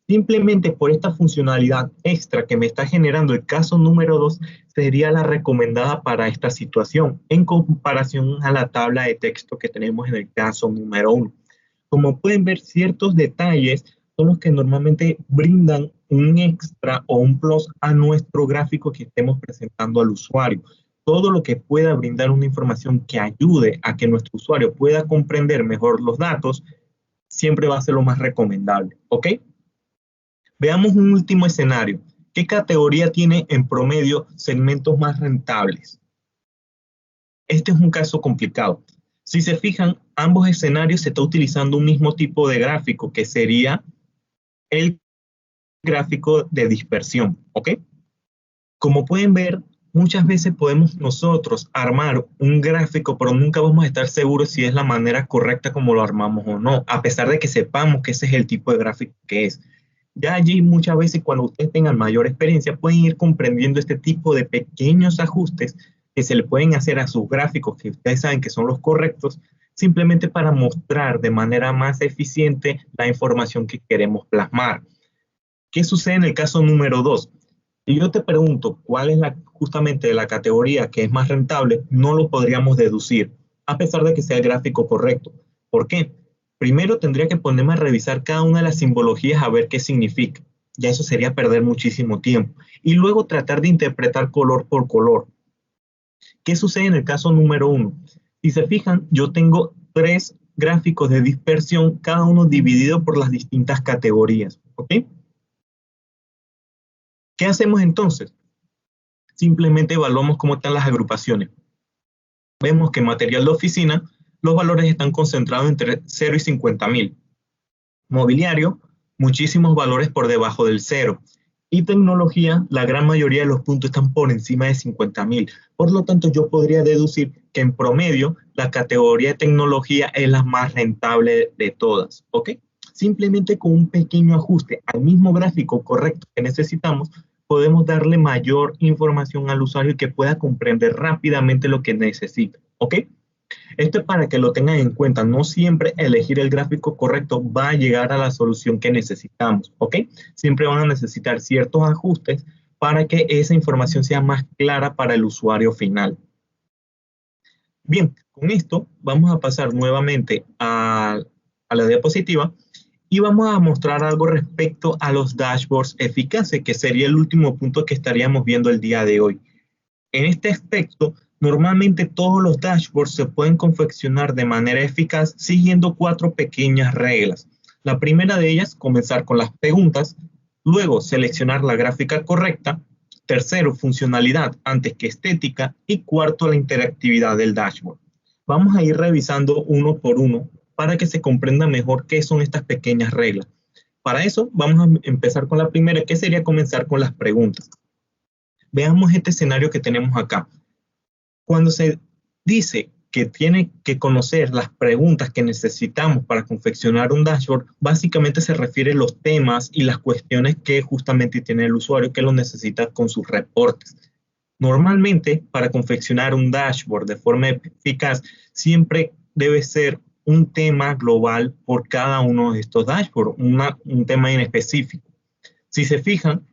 Speaker 2: Simplemente por esta funcionalidad extra que me está generando el caso número 2, sería la recomendada para esta situación en comparación a la tabla de texto que tenemos en el caso número 1. Como pueden ver, ciertos detalles son los que normalmente brindan un extra o un plus a nuestro gráfico que estemos presentando al usuario. Todo lo que pueda brindar una información que ayude a que nuestro usuario pueda comprender mejor los datos, siempre va a ser lo más recomendable, ¿ok? Veamos un último escenario. ¿Qué categoría tiene en promedio segmentos más rentables? Este es un caso complicado. Si se fijan, ambos escenarios se está utilizando un mismo tipo de gráfico, que sería el gráfico de dispersión, ¿ok? Como pueden ver, muchas veces podemos nosotros armar un gráfico, pero nunca vamos a estar seguros si es la manera correcta como lo armamos o no, a pesar de que sepamos que ese es el tipo de gráfico que es. Ya allí muchas veces cuando ustedes tengan mayor experiencia pueden ir comprendiendo este tipo de pequeños ajustes que se le pueden hacer a sus gráficos que ustedes saben que son los correctos, simplemente para mostrar de manera más eficiente la información que queremos plasmar. ¿Qué sucede en el caso número 2? Si yo te pregunto cuál es justamente la categoría que es más rentable, no lo podríamos deducir, a pesar de que sea el gráfico correcto. ¿Por qué? Primero tendría que ponerme a revisar cada una de las simbologías a ver qué significa. Ya eso sería perder muchísimo tiempo. Y luego tratar de interpretar color por color. ¿Qué sucede en el caso número 1? Si se fijan, yo tengo 3 gráficos de dispersión, cada uno dividido por las distintas categorías. ¿Ok? ¿Qué hacemos entonces? Simplemente evaluamos cómo están las agrupaciones. Vemos que en material de oficina los valores están concentrados entre 0 y 50.000. Mobiliario, muchísimos valores por debajo del 0. Y tecnología, la gran mayoría de los puntos están por encima de 50.000. Por lo tanto, yo podría deducir que en promedio la categoría de tecnología es la más rentable de todas. ¿Ok? Simplemente con un pequeño ajuste al mismo gráfico correcto que necesitamos, podemos darle mayor información al usuario y que pueda comprender rápidamente lo que necesita. ¿Ok? Esto es para que lo tengan en cuenta. No siempre elegir el gráfico correcto va a llegar a la solución que necesitamos. ¿Ok? Siempre van a necesitar ciertos ajustes para que esa información sea más clara para el usuario final. Bien, con esto vamos a pasar nuevamente a la diapositiva y vamos a mostrar algo respecto a los dashboards eficaces, que sería el último punto que estaríamos viendo el día de hoy. En este aspecto, normalmente todos los dashboards se pueden confeccionar de manera eficaz siguiendo 4 pequeñas reglas. La primera de ellas, comenzar con las preguntas, luego seleccionar la gráfica correcta, tercero, funcionalidad antes que estética y cuarto, la interactividad del dashboard. Vamos a ir revisando uno por uno para que se comprenda mejor qué son estas pequeñas reglas. Para eso vamos a empezar con la primera, que sería comenzar con las preguntas. Veamos este escenario que tenemos acá. Cuando se dice que tiene que conocer las preguntas que necesitamos para confeccionar un dashboard, básicamente se refiere a los temas y las cuestiones que justamente tiene el usuario que lo necesita con sus reportes. Normalmente, para confeccionar un dashboard de forma eficaz, siempre debe ser un tema global por cada uno de estos dashboards, un tema en específico. Si se fijan,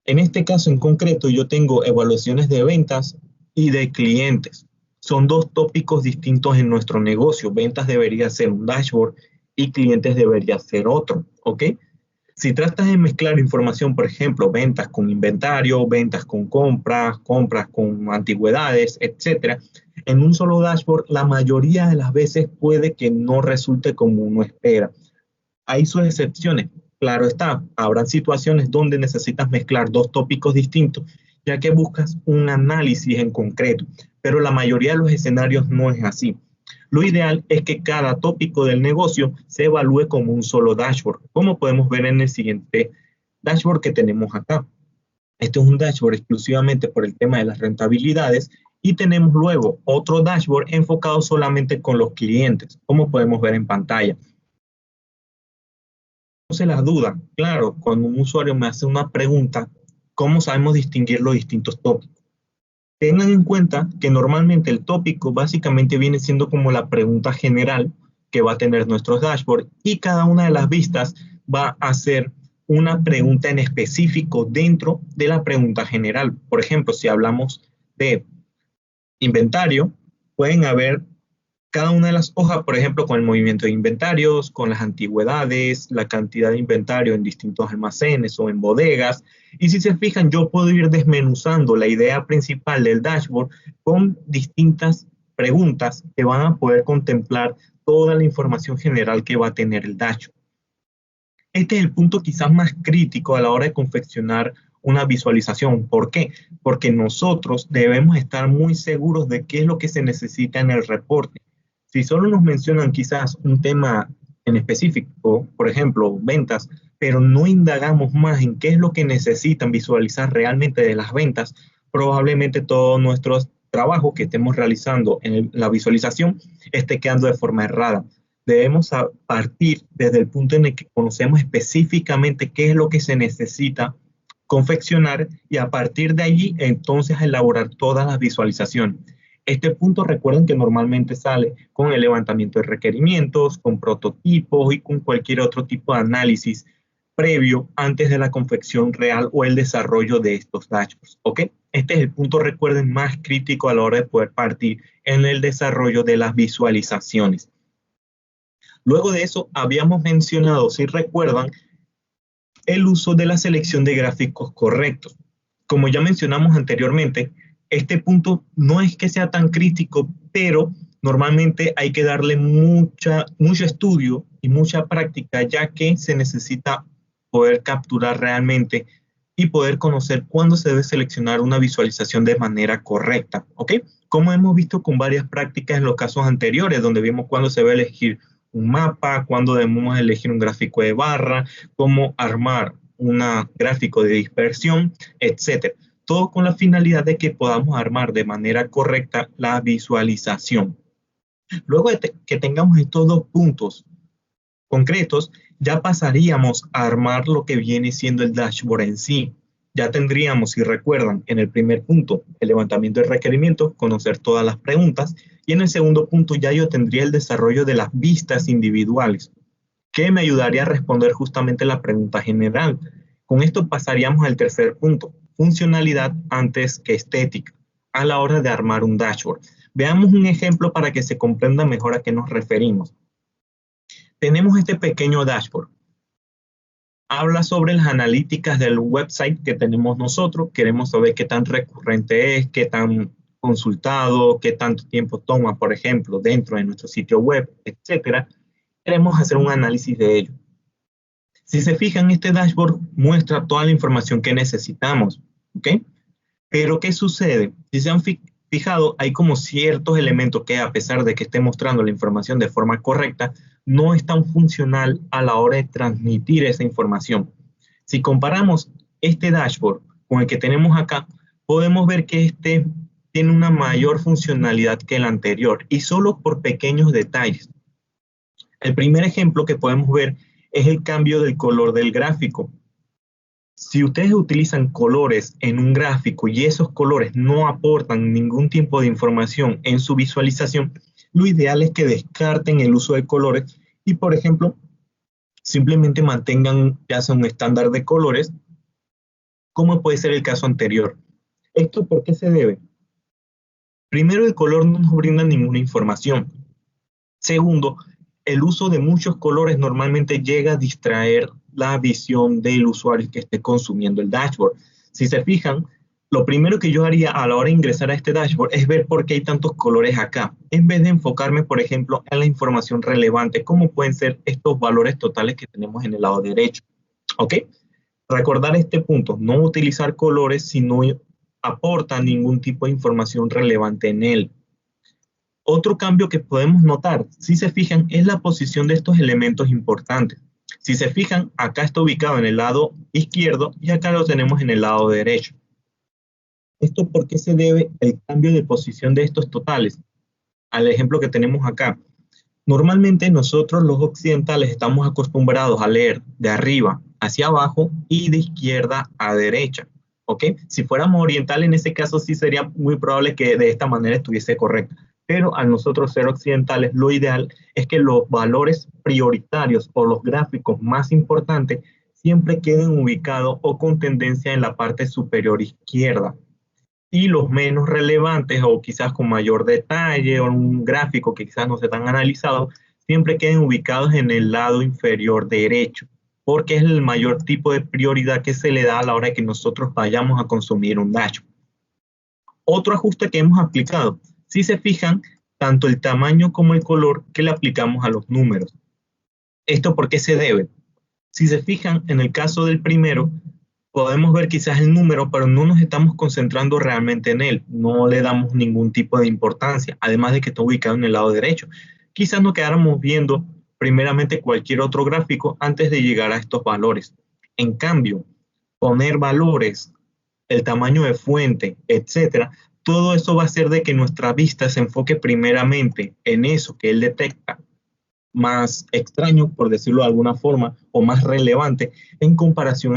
Speaker 2: en este caso en concreto yo tengo evaluaciones de ventas y de clientes. Son 2 tópicos distintos en nuestro negocio. Ventas debería ser un dashboard y clientes debería ser otro, ¿ok? Si tratas de mezclar información, por ejemplo, ventas con inventario, ventas con compras, compras con antigüedades, etcétera, en un solo dashboard, la mayoría de las veces puede que no resulte como uno espera. Hay sus excepciones. Claro está, habrá situaciones donde necesitas mezclar 2 tópicos distintos, ya que buscas un análisis en concreto, pero la mayoría de los escenarios no es así. Lo ideal es que cada tópico del negocio se evalúe como un solo dashboard, como podemos ver en el siguiente dashboard que tenemos acá. Este es un dashboard exclusivamente por el tema de las rentabilidades y tenemos luego otro dashboard enfocado solamente con los clientes, como podemos ver en pantalla. Se las dudas. Claro, cuando un usuario me hace una pregunta, ¿cómo sabemos distinguir los distintos tópicos? Tengan en cuenta que normalmente el tópico básicamente viene siendo como la pregunta general que va a tener nuestro dashboard y cada una de las vistas va a hacer una pregunta en específico dentro de la pregunta general. Por ejemplo, si hablamos de inventario, pueden haber cada una de las hojas, por ejemplo, con el movimiento de inventarios, con las antigüedades, la cantidad de inventario en distintos almacenes o en bodegas. Y si se fijan, yo puedo ir desmenuzando la idea principal del dashboard con distintas preguntas que van a poder contemplar toda la información general que va a tener el dashboard. Este es el punto quizás más crítico a la hora de confeccionar una visualización. ¿Por qué? Porque nosotros debemos estar muy seguros de qué es lo que se necesita en el reporte. Si solo nos mencionan quizás un tema en específico, por ejemplo, ventas, pero no indagamos más en qué es lo que necesitan visualizar realmente de las ventas, probablemente todo nuestro trabajo que estemos realizando en la visualización esté quedando de forma errada. Debemos partir desde el punto en el que conocemos específicamente qué es lo que se necesita confeccionar y a partir de allí entonces elaborar todas las visualizaciones. Este punto recuerden que normalmente sale con el levantamiento de requerimientos, con prototipos y con cualquier otro tipo de análisis previo antes de la confección real o el desarrollo de estos dashboards, ¿ok? Este es el punto, recuerden, más crítico a la hora de poder partir en el desarrollo de las visualizaciones. Luego de eso, habíamos mencionado, si recuerdan, el uso de la selección de gráficos correctos. Como ya mencionamos anteriormente, este punto no es que sea tan crítico, pero normalmente hay que darle mucho estudio y mucha práctica, ya que se necesita poder capturar realmente y poder conocer cuándo se debe seleccionar una visualización de manera correcta, ¿ok? Como hemos visto con varias prácticas en los casos anteriores, donde vimos cuándo se debe elegir un mapa, cuándo debemos elegir un gráfico de barra, cómo armar un gráfico de dispersión, etcétera. Todo con la finalidad de que podamos armar de manera correcta la visualización. Luego de que tengamos estos dos puntos concretos, ya pasaríamos a armar lo que viene siendo el dashboard en sí. Ya tendríamos, si recuerdan, en el primer punto, el levantamiento de requerimientos, conocer todas las preguntas, y en el segundo punto ya yo tendría el desarrollo de las vistas individuales, que me ayudaría a responder justamente la pregunta general. Con esto pasaríamos al tercer punto, funcionalidad antes que estética, a la hora de armar un dashboard. Veamos un ejemplo para que se comprenda mejor a qué nos referimos. Tenemos este pequeño dashboard. Habla sobre las analíticas del website que tenemos nosotros. Queremos saber qué tan recurrente es, qué tan consultado, qué tanto tiempo toma, por ejemplo, dentro de nuestro sitio web, etcétera. Queremos hacer un análisis de ello. Si se fijan, este dashboard muestra toda la información que necesitamos, ¿ok? Pero ¿qué sucede? Si se han fijado, hay como ciertos elementos que, a pesar de que esté mostrando la información de forma correcta, no es tan funcional a la hora de transmitir esa información. Si comparamos este dashboard con el que tenemos acá, podemos ver que este tiene una mayor funcionalidad que el anterior y solo por pequeños detalles. El primer ejemplo que podemos ver es el cambio del color del gráfico. Si ustedes utilizan colores en un gráfico y esos colores no aportan ningún tipo de información en su visualización, lo ideal es que descarten el uso de colores y, por ejemplo, simplemente mantengan ya sea un estándar de colores, como puede ser el caso anterior. ¿Esto por qué se debe? Primero, el color no nos brinda ninguna información. Segundo, el uso de muchos colores normalmente llega a distraer la visión del usuario que esté consumiendo el dashboard. Si se fijan, lo primero que yo haría a la hora de ingresar a este dashboard es ver por qué hay tantos colores acá, en vez de enfocarme, por ejemplo, en la información relevante, como pueden ser estos valores totales que tenemos en el lado derecho. ¿Ok? Recordar este punto, no utilizar colores si no aporta ningún tipo de información relevante en él. Otro cambio que podemos notar, si se fijan, es la posición de estos elementos importantes. Si se fijan, acá está ubicado en el lado izquierdo y acá lo tenemos en el lado derecho. ¿Esto por qué se debe el cambio de posición de estos totales? Al ejemplo que tenemos acá. Normalmente nosotros los occidentales estamos acostumbrados a leer de arriba hacia abajo y de izquierda a derecha. ¿Ok? Si fuéramos orientales, en ese caso sí sería muy probable que de esta manera estuviese correcto. Pero al nosotros ser occidentales, lo ideal es que los valores prioritarios o los gráficos más importantes siempre queden ubicados o con tendencia en la parte superior izquierda. Y los menos relevantes o quizás con mayor detalle o un gráfico que quizás no se tan analizado, siempre queden ubicados en el lado inferior derecho, porque es el mayor tipo de prioridad que se le da a la hora de que nosotros vayamos a consumir un dashboard. Otro ajuste que hemos aplicado. Si se fijan, tanto el tamaño como el color que le aplicamos a los números. ¿Esto por qué se debe? Si se fijan, en el caso del primero, podemos ver quizás el número, pero no nos estamos concentrando realmente en él. No le damos ningún tipo de importancia, además de que está ubicado en el lado derecho. Quizás nos quedáramos viendo primeramente cualquier otro gráfico antes de llegar a estos valores. En cambio, poner valores, el tamaño de fuente, etcétera, todo eso va a hacer de que nuestra vista se enfoque primeramente en eso que él detecta más extraño, por decirlo de alguna forma, o más relevante en comparación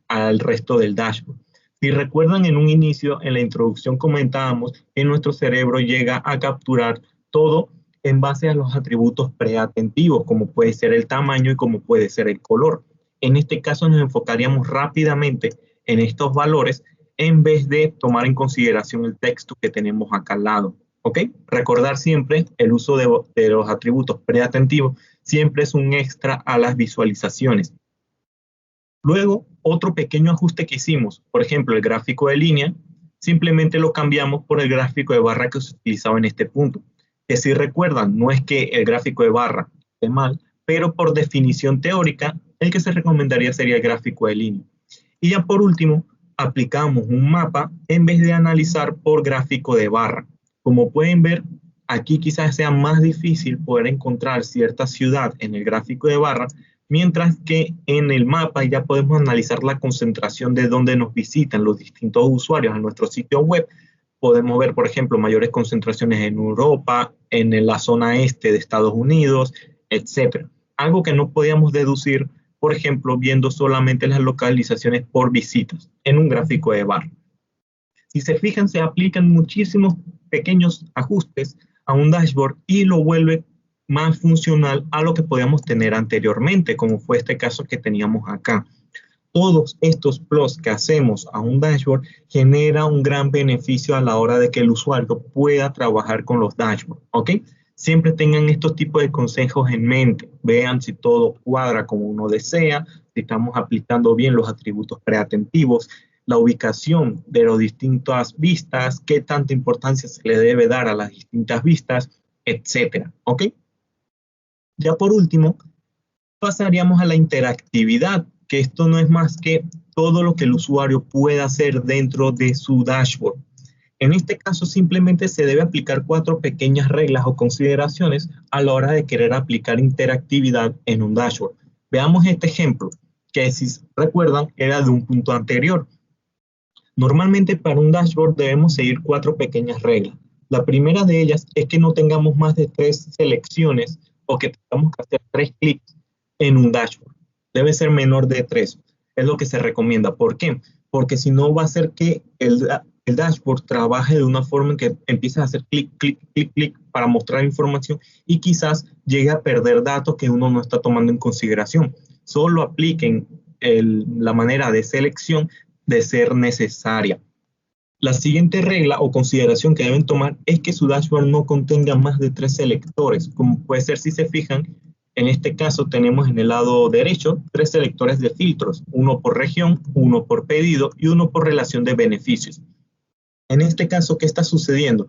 Speaker 2: al resto del dashboard. Si recuerdan, en un inicio, en la introducción comentábamos que nuestro cerebro llega a capturar todo en base a los atributos preatentivos, como puede ser el tamaño y como puede ser el color. En este caso nos enfocaríamos rápidamente en estos valores en vez de tomar en consideración el texto que tenemos acá al lado. ¿Ok? Recordar siempre el uso de los atributos preatentivos siempre es un extra a las visualizaciones. Luego, otro pequeño ajuste que hicimos, por ejemplo, el gráfico de línea, simplemente lo cambiamos por el gráfico de barra que se utilizaba en este punto. Que si recuerdan, no es que el gráfico de barra esté mal, pero por definición teórica, el que se recomendaría sería el gráfico de línea. Y ya por último, aplicamos un mapa en vez de analizar por gráfico de barra. Como pueden ver, aquí quizás sea más difícil poder encontrar cierta ciudad en el gráfico de barra, mientras que en el mapa ya podemos analizar la concentración de dónde nos visitan los distintos usuarios en nuestro sitio web. Podemos ver, por ejemplo, mayores concentraciones en Europa, en la zona este de Estados Unidos, etc. Algo que no podíamos deducir, por ejemplo, viendo solamente las localizaciones por visitas en un gráfico de barra. Si se fijan, se aplican muchísimos pequeños ajustes a un dashboard y lo vuelve más funcional a lo que podíamos tener anteriormente, como fue este caso que teníamos acá. Todos estos plus que hacemos a un dashboard genera un gran beneficio a la hora de que el usuario pueda trabajar con los dashboards, ¿ok? Siempre tengan estos tipos de consejos en mente. Vean si todo cuadra como uno desea, si estamos aplicando bien los atributos preatentivos, la ubicación de las distintas vistas, qué tanta importancia se le debe dar a las distintas vistas, etcétera, ¿ok? Ya por último, pasaríamos a la interactividad, que esto no es más que todo lo que el usuario pueda hacer dentro de su dashboard. En este caso, simplemente se debe aplicar 4 pequeñas reglas o consideraciones a la hora de querer aplicar interactividad en un dashboard. Veamos este ejemplo, que si recuerdan era de un punto anterior. Normalmente para un dashboard debemos seguir 4 pequeñas reglas. La primera de ellas es que no tengamos más de 3 selecciones o que tengamos que hacer 3 clics en un dashboard. Debe ser menor de 3. Es lo que se recomienda. ¿Por qué? Porque si no va a hacer que el dashboard trabaje de una forma en que empieces a hacer clic, clic, clic, clic para mostrar información y quizás llegue a perder datos que uno no está tomando en consideración. Solo apliquen la manera de selección de ser necesaria. La siguiente regla o consideración que deben tomar es que su dashboard no contenga más de 3 selectores, como puede ser si se fijan. En este caso tenemos en el lado derecho 3 selectores de filtros, uno por región, uno por pedido y uno por relación de beneficios. En este caso, ¿qué está sucediendo?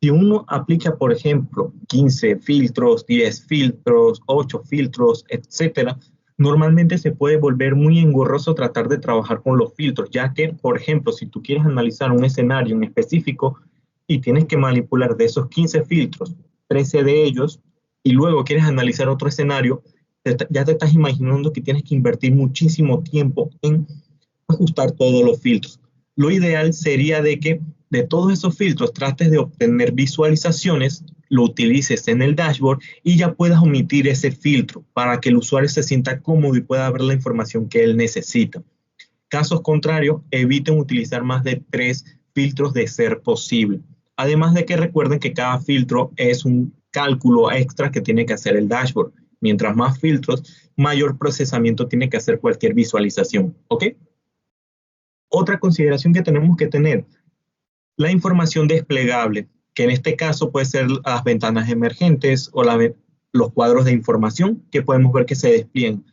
Speaker 2: Si uno aplica, por ejemplo, 15 filtros, 10 filtros, 8 filtros, etcétera, normalmente se puede volver muy engorroso tratar de trabajar con los filtros, ya que, por ejemplo, si tú quieres analizar un escenario en específico y tienes que manipular de esos 15 filtros, 13 de ellos, y luego quieres analizar otro escenario, ya te estás imaginando que tienes que invertir muchísimo tiempo en ajustar todos los filtros. Lo ideal sería de que de todos esos filtros trates de obtener visualizaciones, lo utilices en el dashboard y ya puedas omitir ese filtro para que el usuario se sienta cómodo y pueda ver la información que él necesita. Casos contrarios, eviten utilizar más de 3 filtros de ser posible. Además de que recuerden que cada filtro es un cálculo extra que tiene que hacer el dashboard. Mientras más filtros, mayor procesamiento tiene que hacer cualquier visualización. ¿Ok? Otra consideración que tenemos que tener, la información desplegable, que en este caso puede ser las ventanas emergentes o los cuadros de información que podemos ver que se despliegan.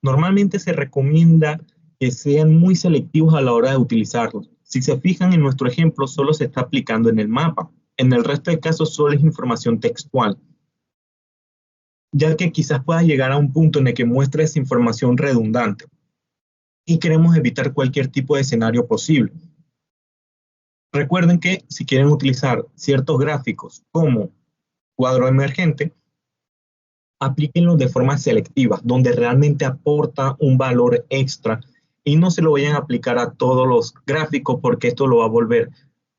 Speaker 2: Normalmente se recomienda que sean muy selectivos a la hora de utilizarlos. Si se fijan en nuestro ejemplo, solo se está aplicando en el mapa. En el resto de casos solo es información textual, ya que quizás pueda llegar a un punto en el que muestre esa información redundante y queremos evitar cualquier tipo de escenario posible. Recuerden que si quieren utilizar ciertos gráficos como cuadro emergente, aplíquenlo de forma selectiva, donde realmente aporta un valor extra y no se lo vayan a aplicar a todos los gráficos porque esto lo va a volver,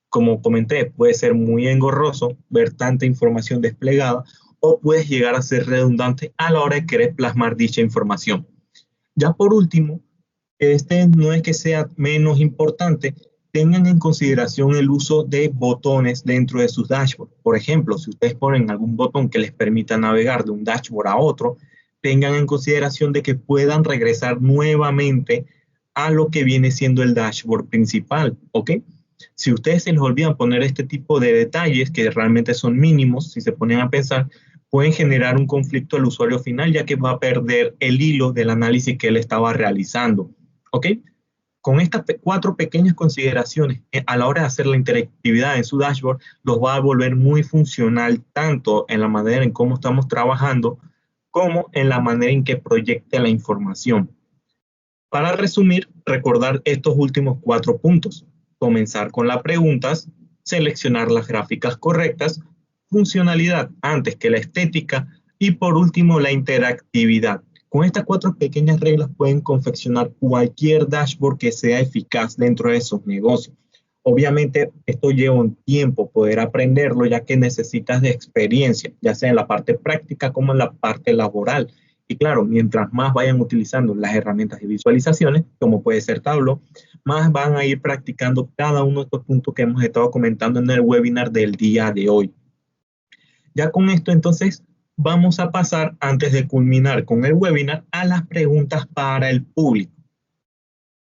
Speaker 2: como comenté, puede ser muy engorroso ver tanta información desplegada o puedes llegar a ser redundante a la hora de querer plasmar dicha información. Ya por último, este no es que sea menos importante, tengan en consideración el uso de botones dentro de sus dashboards. Por ejemplo, si ustedes ponen algún botón que les permita navegar de un dashboard a otro, tengan en consideración de que puedan regresar nuevamente a lo que viene siendo el dashboard principal, ¿ok? Si ustedes se les olvidan poner este tipo de detalles, que realmente son mínimos, si se ponen a pensar, pueden generar un conflicto al usuario final, ya que va a perder el hilo del análisis que él estaba realizando, ¿ok? Con estas 4 pequeñas consideraciones a la hora de hacer la interactividad en su dashboard, los va a volver muy funcional tanto en la manera en cómo estamos trabajando como en la manera en que proyecte la información. Para resumir, recordar estos últimos 4 puntos. Comenzar con las preguntas, seleccionar las gráficas correctas, funcionalidad antes que la estética y por último la interactividad. Con estas 4 pequeñas reglas pueden confeccionar cualquier dashboard que sea eficaz dentro de sus negocios. Obviamente esto lleva un tiempo poder aprenderlo ya que necesitas de experiencia, ya sea en la parte práctica como en la parte laboral. Y claro, mientras más vayan utilizando las herramientas de visualizaciones, como puede ser Tableau, más van a ir practicando cada uno de estos puntos que hemos estado comentando en el webinar del día de hoy. Ya con esto entonces vamos a pasar, antes de culminar con el webinar, a las preguntas para el público.